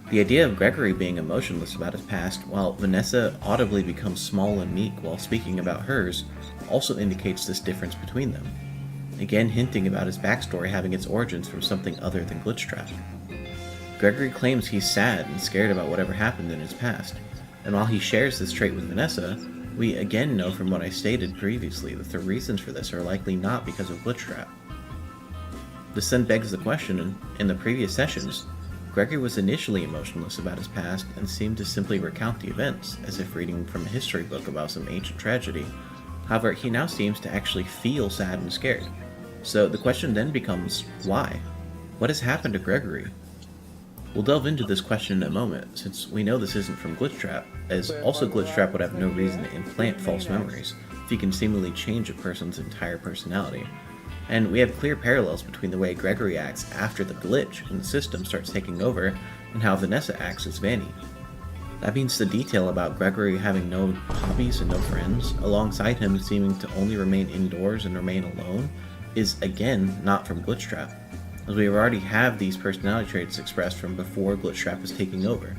The idea of Gregory being emotionless about his past, while Vanessa audibly becomes small and meek while speaking about hers, also indicates this difference between them, again hinting about his backstory having its origins from something other than Glitchtrap. Gregory claims he's sad and scared about whatever happened in his past, and while he shares this trait with Vanessa, we again know from what I stated previously that the reasons for this are likely not because of Glitchtrap. This then begs the question, in the previous sessions, Gregory was initially emotionless about his past and seemed to simply recount the events, as if reading from a history book about some ancient tragedy. However, he now seems to actually feel sad and scared. So the question then becomes, why? What has happened to Gregory? We'll delve into this question in a moment, since we know this isn't from Glitchtrap, as also Glitchtrap would have no reason to implant false memories, if he can seemingly change a person's entire personality. And we have clear parallels between the way Gregory acts after the glitch and the system starts taking over, and how Vanessa acts as Vanny. That means the detail about Gregory having no hobbies and no friends, alongside him seeming to only remain indoors and remain alone, is again not from Glitchtrap, as we already have these personality traits expressed from before Glitchtrap is taking over,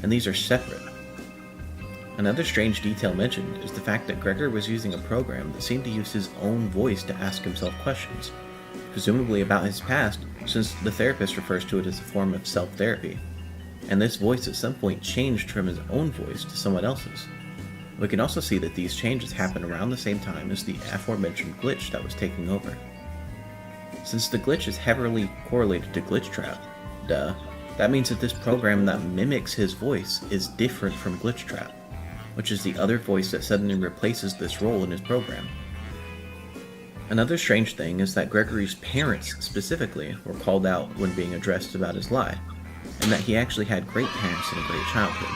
and these are separate. Another strange detail mentioned is the fact that Gregory was using a program that seemed to use his own voice to ask himself questions, presumably about his past, since the therapist refers to it as a form of self-therapy, and this voice at some point changed from his own voice to someone else's. We can also see that these changes happen around the same time as the aforementioned glitch that was taking over. Since the glitch is heavily correlated to Glitchtrap, that means that this program that mimics his voice is different from Glitchtrap, which is the other voice that suddenly replaces this role in his program. Another strange thing is that Gregory's parents, specifically, were called out when being addressed about his lie, and that he actually had great parents and a great childhood.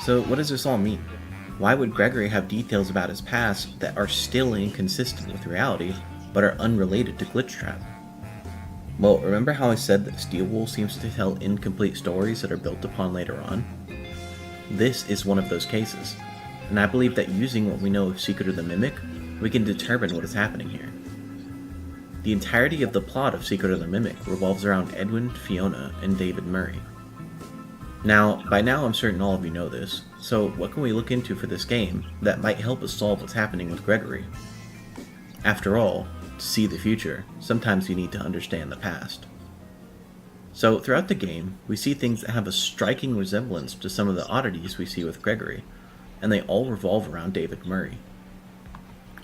So what does this all mean? Why would Gregory have details about his past that are still inconsistent with reality, but are unrelated to Glitchtrap? Well, remember how I said that Steelwool seems to tell incomplete stories that are built upon later on? This is one of those cases, and I believe that using what we know of Secret of the Mimic, we can determine what is happening here. The entirety of the plot of Secret of the Mimic revolves around Edwin, Fiona, and David Murray. By now I'm certain all of you know this, so what can we look into for this game that might help us solve what's happening with Gregory? After all, to see the future, sometimes you need to understand the past. So throughout the game, we see things that have a striking resemblance to some of the oddities we see with Gregory, and they all revolve around David Murray.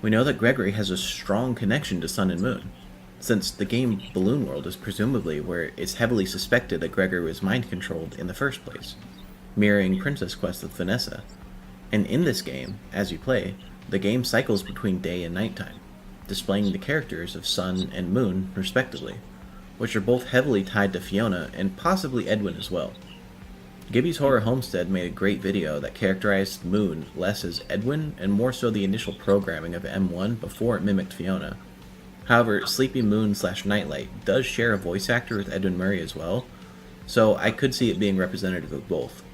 We know that Gregory has a strong connection to Sun and Moon, since the game Balloon World is presumably where it's heavily suspected that Gregory was mind-controlled in the first place, mirroring Princess Quest with Vanessa. And in this game, as you play, the game cycles between day and nighttime, displaying the characters of Sun and Moon, respectively, which are both heavily tied to Fiona and possibly Edwin as well. Gibby's Horror Homestead made a great video that characterized Moon less as Edwin and more so the initial programming of M1 before it mimicked Fiona. However, Sleepy Moon / Nightlight does share a voice actor with Edwin Murray as well, so I could see it being representative of both.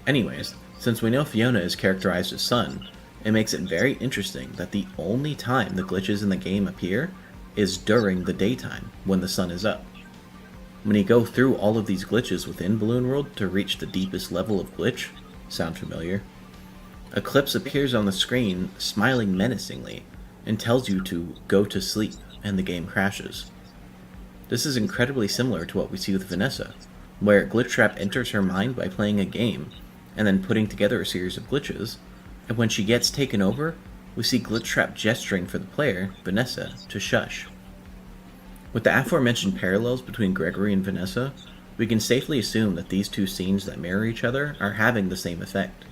Anyways, since we know Fiona is characterized as Sun, it makes it very interesting that the only time the glitches in the game appear is during the daytime, when the sun is up. When you go through all of these glitches within Balloon World to reach the deepest level of glitch, sound familiar? Eclipse appears on the screen, smiling menacingly, and tells you to go to sleep, and the game crashes. This is incredibly similar to what we see with Vanessa, where Glitchtrap enters her mind by playing a game, and then putting together a series of glitches, and when she gets taken over, we see Glitchtrap gesturing for the player, Vanessa, to shush. With the aforementioned parallels between Gregory and Vanessa, We can safely assume that these two scenes that mirror each other are having the same effect.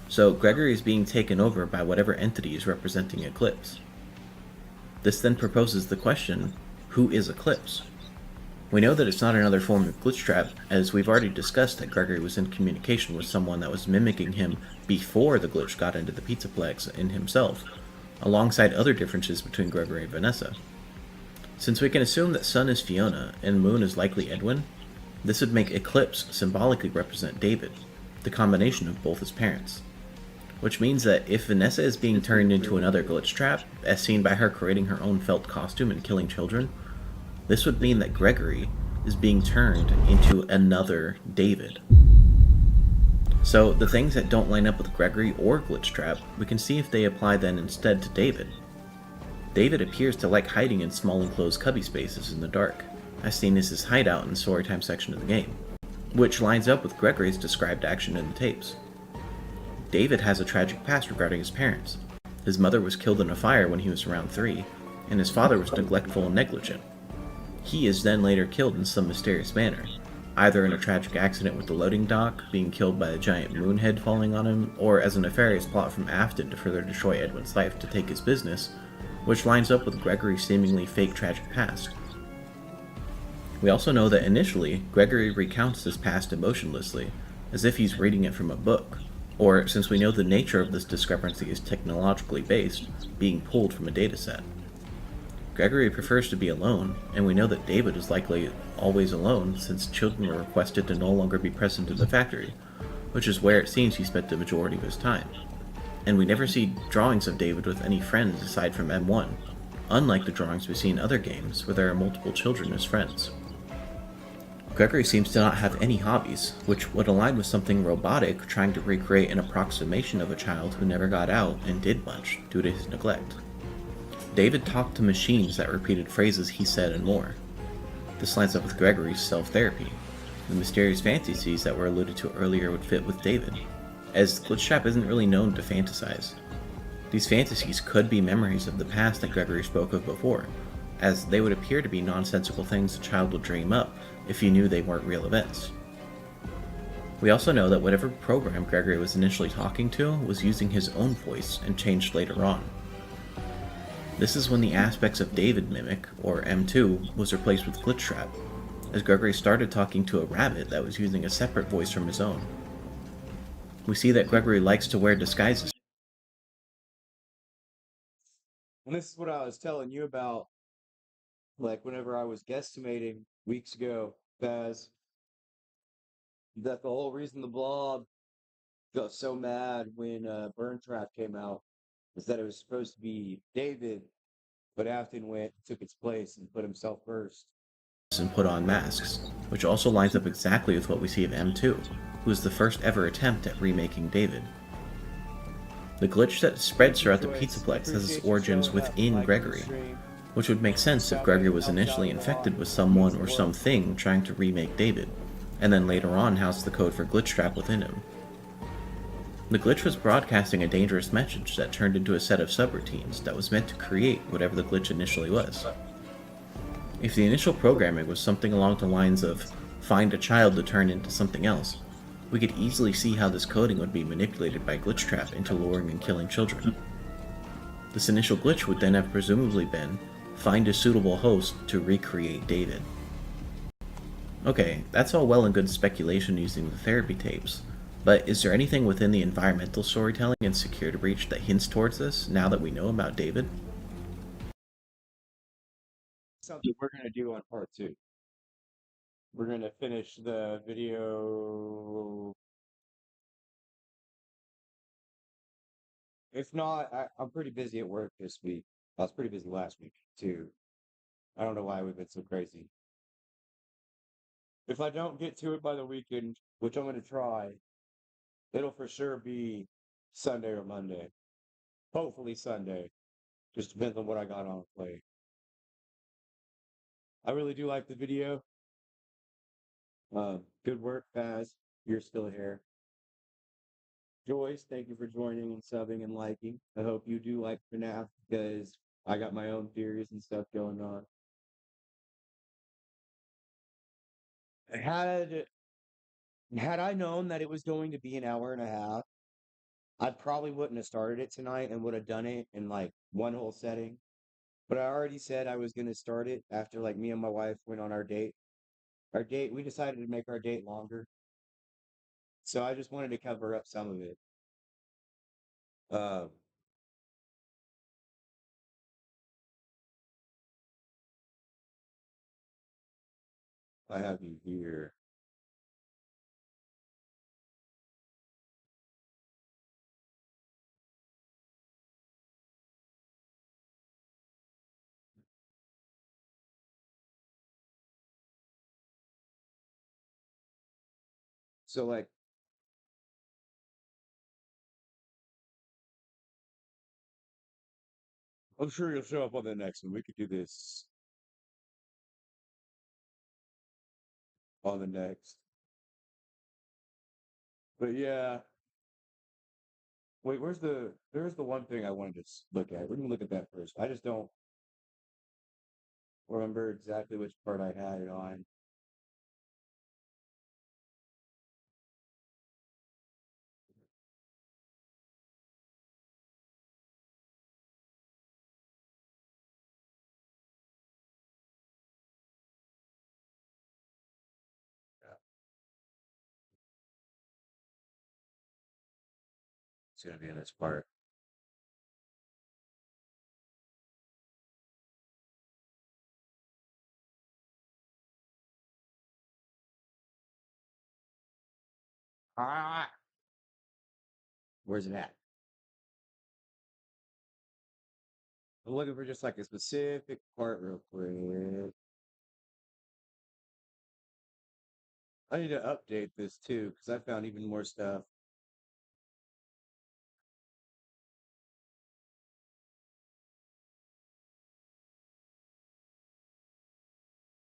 So Gregory is being taken over by whatever entity is representing Eclipse. This then proposes the question, who is Eclipse? We know that it's not another form of glitch trap, as we've already discussed that Gregory was in communication with someone that was mimicking him before the glitch got into the Pizzaplex in himself, alongside other differences between Gregory and Vanessa. Since we can assume that Sun is Fiona and Moon is likely Edwin, this would make Eclipse symbolically represent David, the combination of both his parents. Which means that if Vanessa is being turned into another glitch trap, as seen by her creating her own felt costume and killing children, this would mean that Gregory is being turned into another David. So the things that don't line up with Gregory or glitch trap, we can see if they apply then instead to David. David appears to like hiding in small enclosed cubby spaces in the dark, as seen as his hideout in the storytime section of the game, which lines up with Gregory's described action in the tapes. David has a tragic past regarding his parents. His mother was killed in a fire when he was around 3, and his father was neglectful and negligent. He is then later killed in some mysterious manner, either in a tragic accident with the loading dock, being killed by a giant moon head falling on him, or as a nefarious plot from Afton to further destroy Edwin's life to take his business, which lines up with Gregory's seemingly fake tragic past. We also know that initially, Gregory recounts this past emotionlessly, as if he's reading it from a book, or, since we know the nature of this discrepancy is technologically based, being pulled from a dataset. Gregory prefers to be alone, and we know that David is likely always alone since children were requested to no longer be present in the factory, which is where it seems he spent the majority of his time. And we never see drawings of David with any friends aside from M1, unlike the drawings we see in other games where there are multiple children as friends. Gregory seems to not have any hobbies, which would align with something robotic trying to recreate an approximation of a child who never got out and did much due to his neglect. David talked to machines that repeated phrases he said and more. This lines up with Gregory's self-therapy. The mysterious fantasies that were alluded to earlier would fit with David, as Glitch Trap isn't really known to fantasize. These fantasies could be memories of the past that Gregory spoke of before, as they would appear to be nonsensical things a child would dream up if he knew they weren't real events. We also know that whatever program Gregory was initially talking to was using his own voice and changed later on. This is when the aspects of David Mimic, or M2, was replaced with Glitch Trap, as Gregory started talking to a rabbit that was using a separate voice from his own. We see that Gregory likes to wear disguises. And this is what I was telling you about, like whenever I was guesstimating weeks ago, Baz, that the whole reason the blob got so mad when Burn Trap came out was that it was supposed to be David, but Afton went, took its place, and put himself first. And put on masks, which also lines up exactly with what we see of M2, who is the first ever attempt at remaking David. The glitch that spreads throughout the Pizzaplex has its origins within Gregory, which would make sense if Gregory was initially infected with someone or something trying to remake David, and then later on housed the code for Glitch Trap within him. The glitch was broadcasting a dangerous message that turned into a set of subroutines that was meant to create whatever the glitch initially was. If the initial programming was something along the lines of find a child to turn into something else, we could easily see how this coding would be manipulated by Glitch Trap into luring and killing children. This initial glitch would then have presumably been find a suitable host to recreate David. Okay, that's all well and good speculation using the therapy tapes, but is there anything within the environmental storytelling and security breach that hints towards this now that we know about David? Something we're going to do on part 2. We're going to finish the video. If not, I'm pretty busy at work this week. I was pretty busy last week, too. I don't know why we've been so crazy. If I don't get to it by the weekend, which I'm going to try, it'll for sure be Sunday or Monday. Hopefully Sunday. Just depends on what I got on the plate. I really do like the video. Good work, Paz. You're still here. Joyce, thank you for joining and subbing and liking. I hope you do like FNAF because I got my own theories and stuff going on. Had I known that it was going to be an hour and a half, I probably wouldn't have started it tonight and would have done it in like one whole setting. But I already said I was going to start it after like me and my wife went on our date. We decided to make our date longer. So I just wanted to cover up some of it. Um, I have you here. So like, I'm sure you'll show up on the next one. We could do this on the next. But yeah, wait, there's the one thing I wanted to look at. We're gonna look at that first. I just don't remember exactly which part I had it on. Yeah, it's gonna be in this part. Ah, where's it at? I'm looking for just like a specific part real quick. I need to update this too because I found even more stuff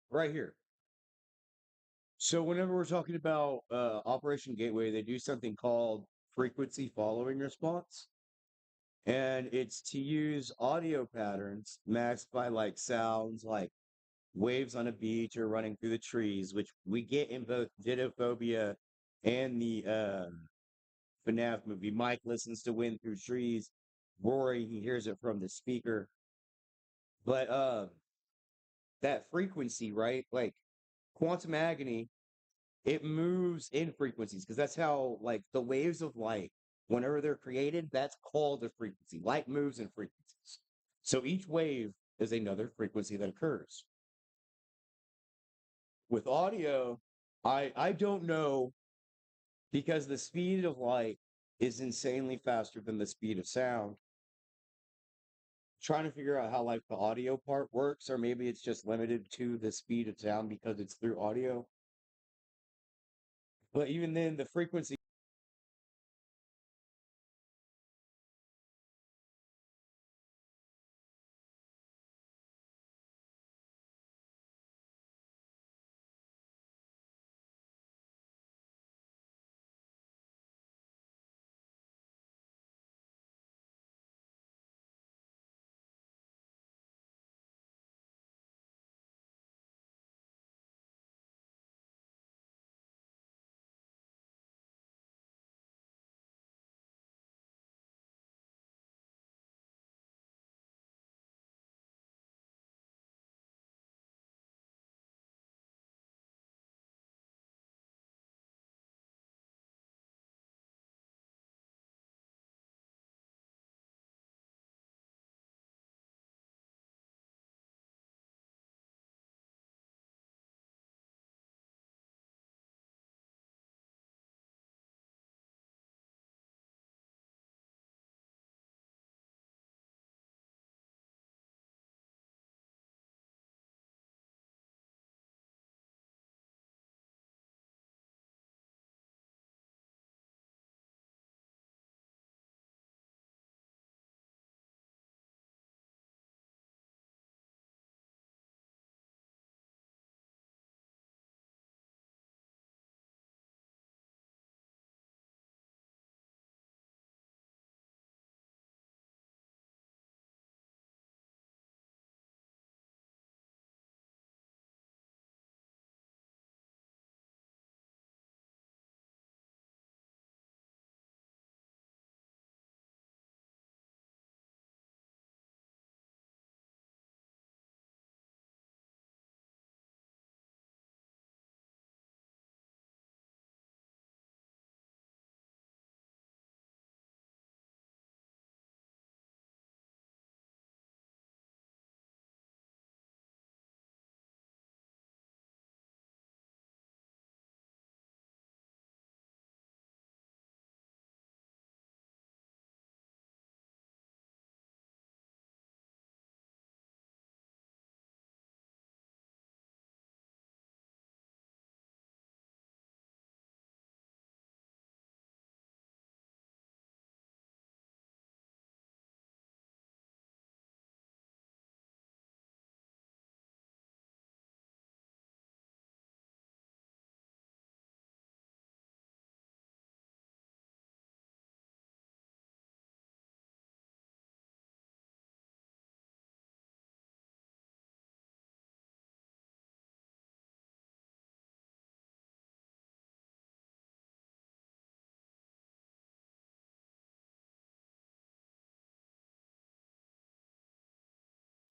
right here. So whenever we're talking about Operation Gateway, they do something called frequency following response, and it's to use audio patterns matched by like sounds like waves on a beach or running through the trees, which we get in both Didophobia and the FNAF movie. Mike listens to wind through trees. Rory, he hears it from the speaker. But that frequency, right? Like quantum agony, it moves in frequencies because that's how like the waves of light, whenever they're created, that's called a frequency. Light moves in frequencies. So each wave is another frequency that occurs. With audio, I don't know because the speed of light is insanely faster than the speed of sound. Trying to figure out how like the audio part works, or maybe it's just limited to the speed of sound because it's through audio. But even then, the frequency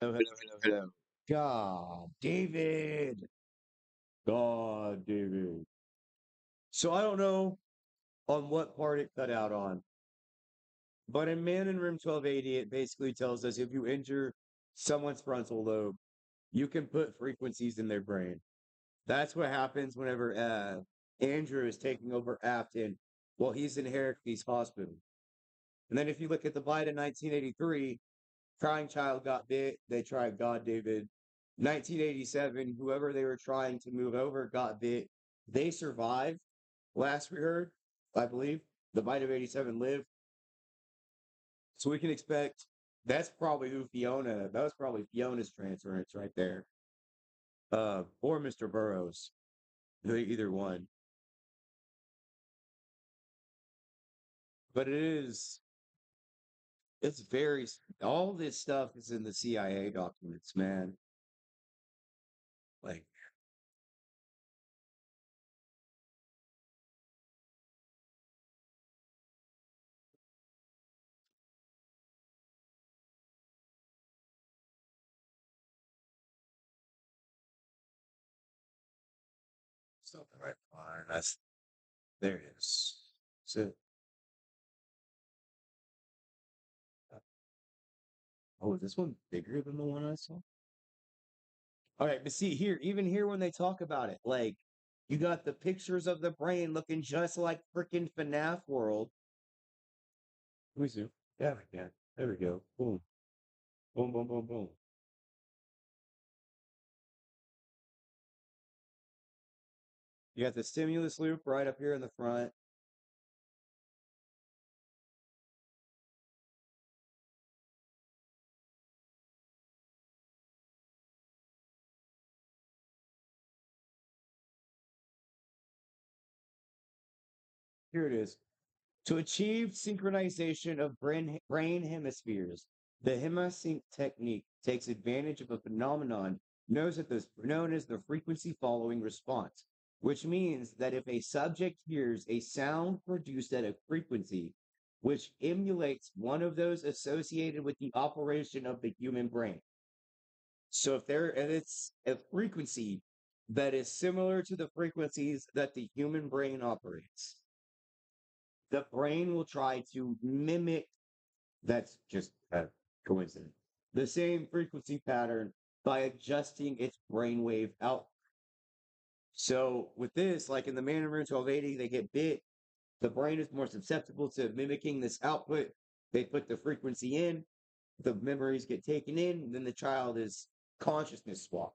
Oh, hello, hello, hello. God, David. God, David. So I don't know on what part it cut out on, but in Man in Room 1280, it basically tells us if you injure someone's frontal lobe, you can put frequencies in their brain. That's what happens whenever Andrew is taking over Afton while he's in Heracles Hospital. And then if you look at the Biden 1983, Crying Child got bit. They tried God David. 1987, whoever they were trying to move over got bit. They survived. Last we heard, I believe, the Bite of 87 lived. So we can expect that's probably who Fiona. That was probably Fiona's transference right there. Or Mr. Burrows. Either one. But it's very, all this stuff is in the CIA documents, man. Like, stuff right line. There it is. So, oh, is this one bigger than the one I saw? All right, but see here, even here when they talk about it, like you got the pictures of the brain looking just like freaking FNAF world. Let me see. Yeah, we can. There we go. Boom, boom, boom, boom, boom. You got the stimulus loop right up here in the front. Here it is. To achieve synchronization of brain hemispheres, the hemisync technique takes advantage of a phenomenon known as the frequency following response, which means that if a subject hears a sound produced at a frequency which emulates one of those associated with the operation of the human brain. So and it's a frequency that is similar to the frequencies that the human brain operates, the brain will try to mimic. That's just a coincidence. The same frequency pattern by adjusting its brainwave out. So with this, like in the Man in Room 1280, they get bit. The brain is more susceptible to mimicking this output. They put the frequency in, the memories get taken in, then the child is consciousness swapped.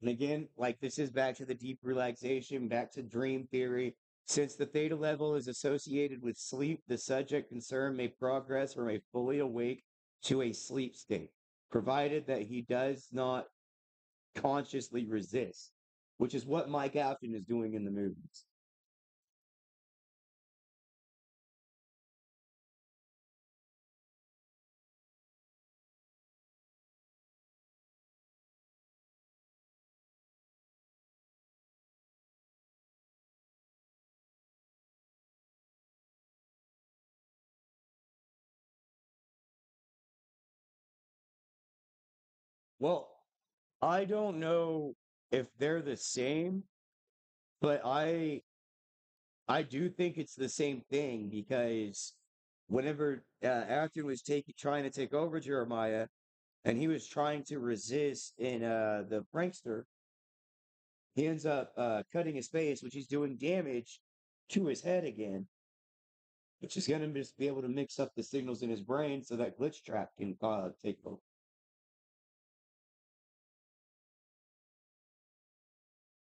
And again, like this is back to the deep relaxation, back to dream theory. Since the theta level is associated with sleep, the subject concerned may progress from a fully awake to a sleep state, provided that he does not consciously resist, which is what Mike Afton is doing in the movies. Well, I don't know if they're the same, but I do think it's the same thing because whenever Afton was trying to take over Jeremiah, and he was trying to resist in the prankster, he ends up cutting his face, which he's doing damage to his head again, which is going to just be able to mix up the signals in his brain so that glitch trap can take over.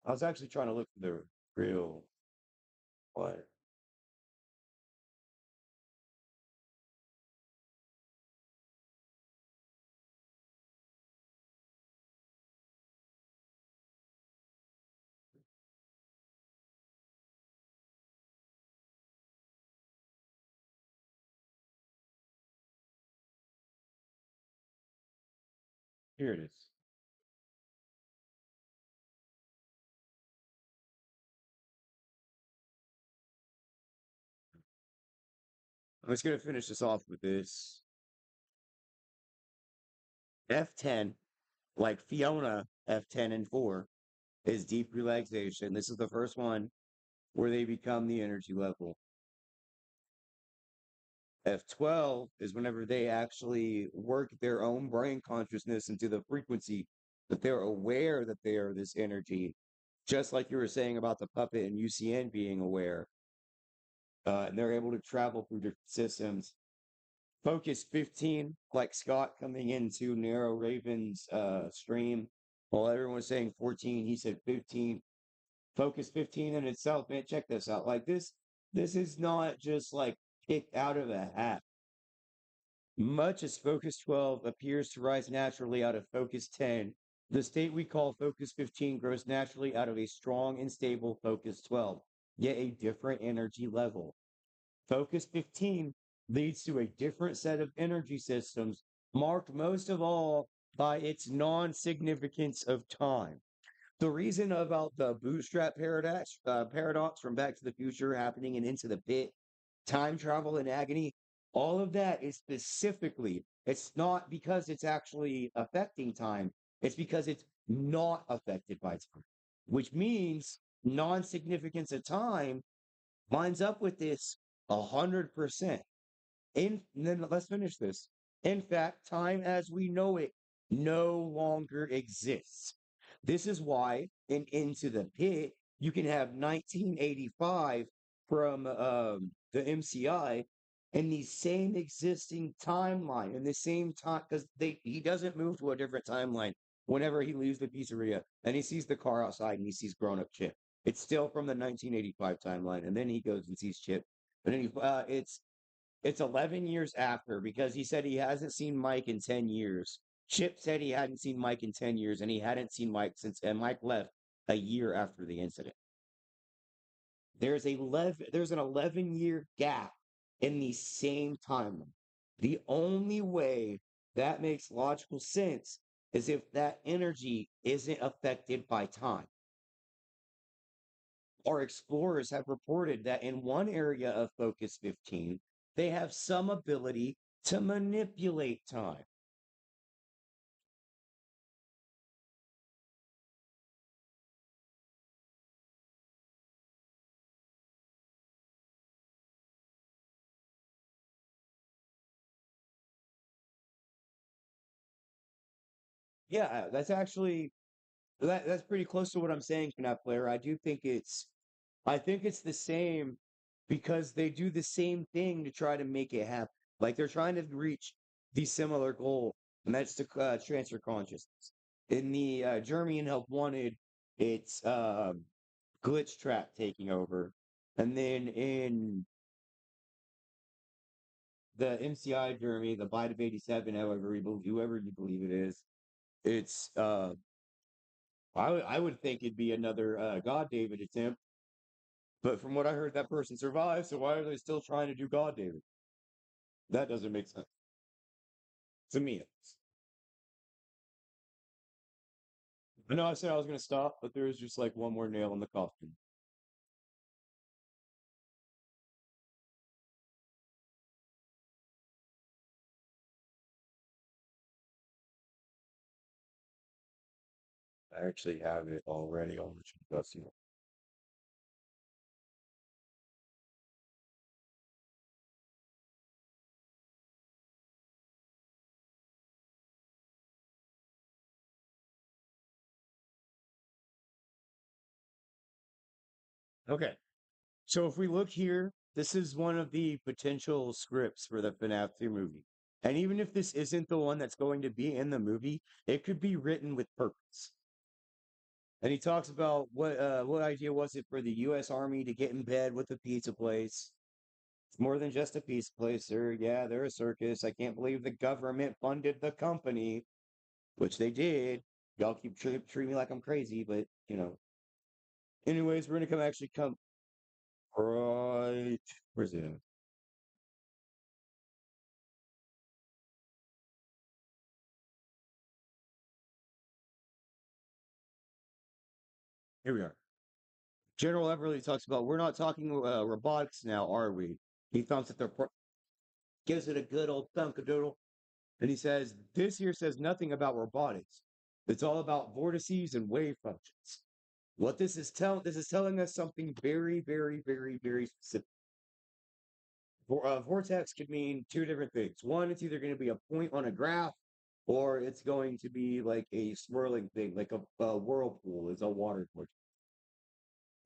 I was actually trying to look for the real what. Here it is. I'm just gonna finish this off with this. F10, like Fiona, F10 and 4, is deep relaxation. This is the first one where they become the energy level. F12 is whenever they actually work their own brain consciousness into the frequency that they're aware that they are this energy, just like you were saying about the puppet and UCN being aware. And they're able to travel through different systems. Focus 15, like Scott coming into Narrow Raven's stream, while everyone was saying 14, he said 15. Focus 15 in itself, man, check this out. Like this is not just like picked out of a hat. Much as Focus 12 appears to rise naturally out of Focus 10, the state we call Focus 15 grows naturally out of a strong and stable Focus 12, yet a different energy level. Focus 15 leads to a different set of energy systems, marked most of all by its non significance of time. The reason about the bootstrap paradox from Back to the Future happening and Into the Pit, time travel and agony, all of that is specifically, it's not because it's actually affecting time, it's because it's not affected by time, which means non significance of time lines up with this 100%. Then let's finish this. In fact, time as we know it no longer exists. This is why in Into the Pit, you can have 1985 from the MCI in the same existing timeline, in the same time, because he doesn't move to a different timeline whenever he leaves the pizzeria and he sees the car outside and he sees grown up Chip. It's still from the 1985 timeline, and then he goes and sees Chip. But then it's 11 years after because he said he hasn't seen Mike in 10 years. Chip said he hadn't seen Mike in 10 years, and he hadn't seen Mike since, and Mike left a year after the incident. There's an 11-year gap in the same timeline. The only way that makes logical sense is if that energy isn't affected by time. Our explorers have reported that in one area of Focus 15, they have some ability to manipulate time. Yeah, that's pretty close to what I'm saying, FNAF player. I think it's the same because they do the same thing to try to make it happen. Like they're trying to reach the similar goal, and that's to transfer consciousness. In the German Help Wanted, it's glitch trap taking over, and then in the MCI Jeremy, the Bite of 87, whoever you believe it is, it's I would think it'd be another GodDavid attempt, but from what I heard, that person survived. So why are they still trying to do GodDavid? That doesn't make sense to me. I know I said I was gonna stop, but there was just like one more nail in the coffin. I actually have it already on the Dusty. Okay, so if we look here, this is one of the potential scripts for the FNAF 2 movie. And even if this isn't the one that's going to be in the movie, it could be written with purpose. And he talks about what idea was it for the U.S. Army to get in bed with a pizza place? It's more than just a pizza place, sir. Yeah, they're a circus. I can't believe the government funded the company, which they did. Y'all keep treating me like I'm crazy, but you know. Anyways, we're gonna come right. Where's it? Here we are. General Everly talks about we're not talking robotics now, are we? He thumps at their gives it a good old thunk-a-doodle, and he says, "This here says nothing about robotics. It's all about vortices and wave functions." What this is telling us something very, very, very, very specific. Vortex could mean two different things. One, it's either going to be a point on a graph, or it's going to be like a swirling thing, like a whirlpool is a water vortex.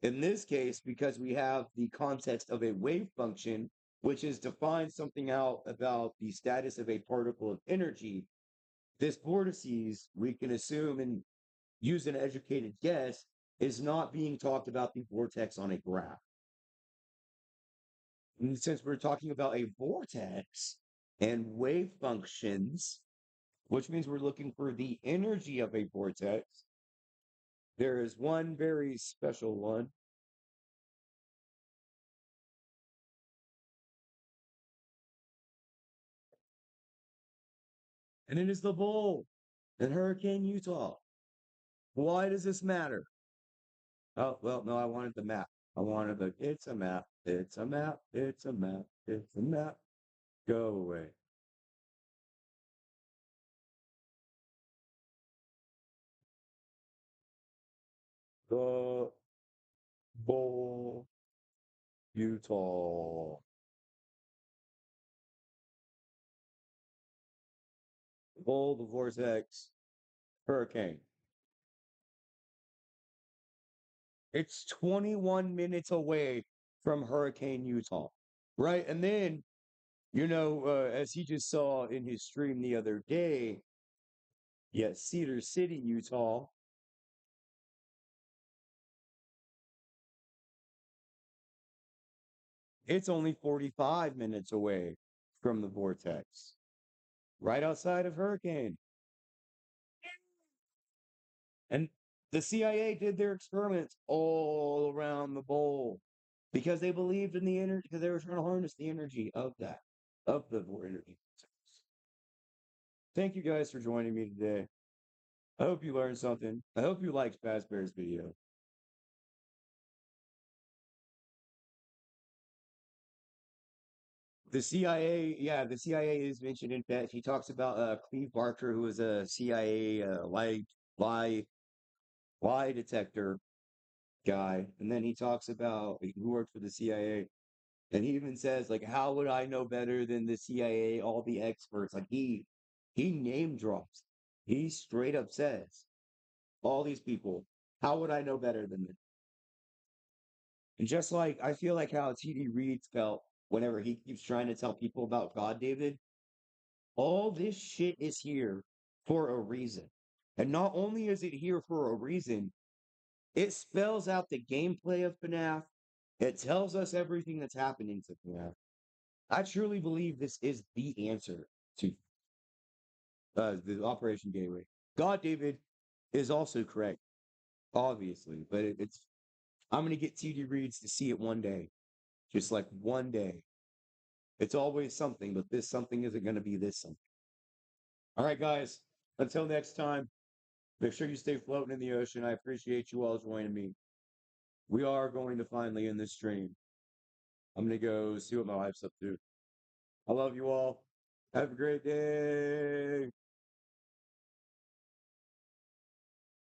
In this case, because we have the context of a wave function, which is to find something out about the status of a particle of energy, this vortices, we can assume and use an educated guess, is not being talked about the vortex on a graph. And since we're talking about a vortex and wave functions, which means we're looking for the energy of a vortex, there is one very special one. And it is the bull in Hurricane, Utah. Why does this matter? Oh, well, no, I wanted the map. I wanted it's a map, it's a map, it's a map, it's a map. Go away. The bull, Utah. Bull, the vortex, hurricane. It's 21 minutes away from Hurricane, Utah. Right. And then, as he just saw in his stream the other day, yes, Cedar City, Utah. It's only 45 minutes away from the vortex, right outside of Hurricane. And the CIA did their experiments all around the bowl because they believed in the energy, because they were trying to harness the energy of that, of the energy. Thank you guys for joining me today. I hope you learned something. I hope you liked Fazbear's video. The CIA, yeah, the CIA is mentioned in fact. He talks about Cleve Barker, who was a CIA lie lie detector guy, and then he talks about who worked for the CIA, and he even says like, "How would I know better than the CIA? All the experts." Like he name drops. He straight up says, "All these people. How would I know better than them?" And just like I feel like how TD Reeds felt whenever he keeps trying to tell people about GodDavid, all this shit is here for a reason. And not only is it here for a reason, it spells out the gameplay of FNAF. It tells us everything that's happening to FNAF. I truly believe this is the answer to the Operation Gateway. GodDavid is also correct, obviously, but it's I'm gonna get TD Reeds to see it one day, just like one day. It's always something, but this something isn't gonna be this something. All right, guys. Until next time, make sure you stay floating in the ocean. I appreciate you all joining me. We are going to finally end this stream. I'm gonna go see what my wife's up to. I love you all. Have a great day.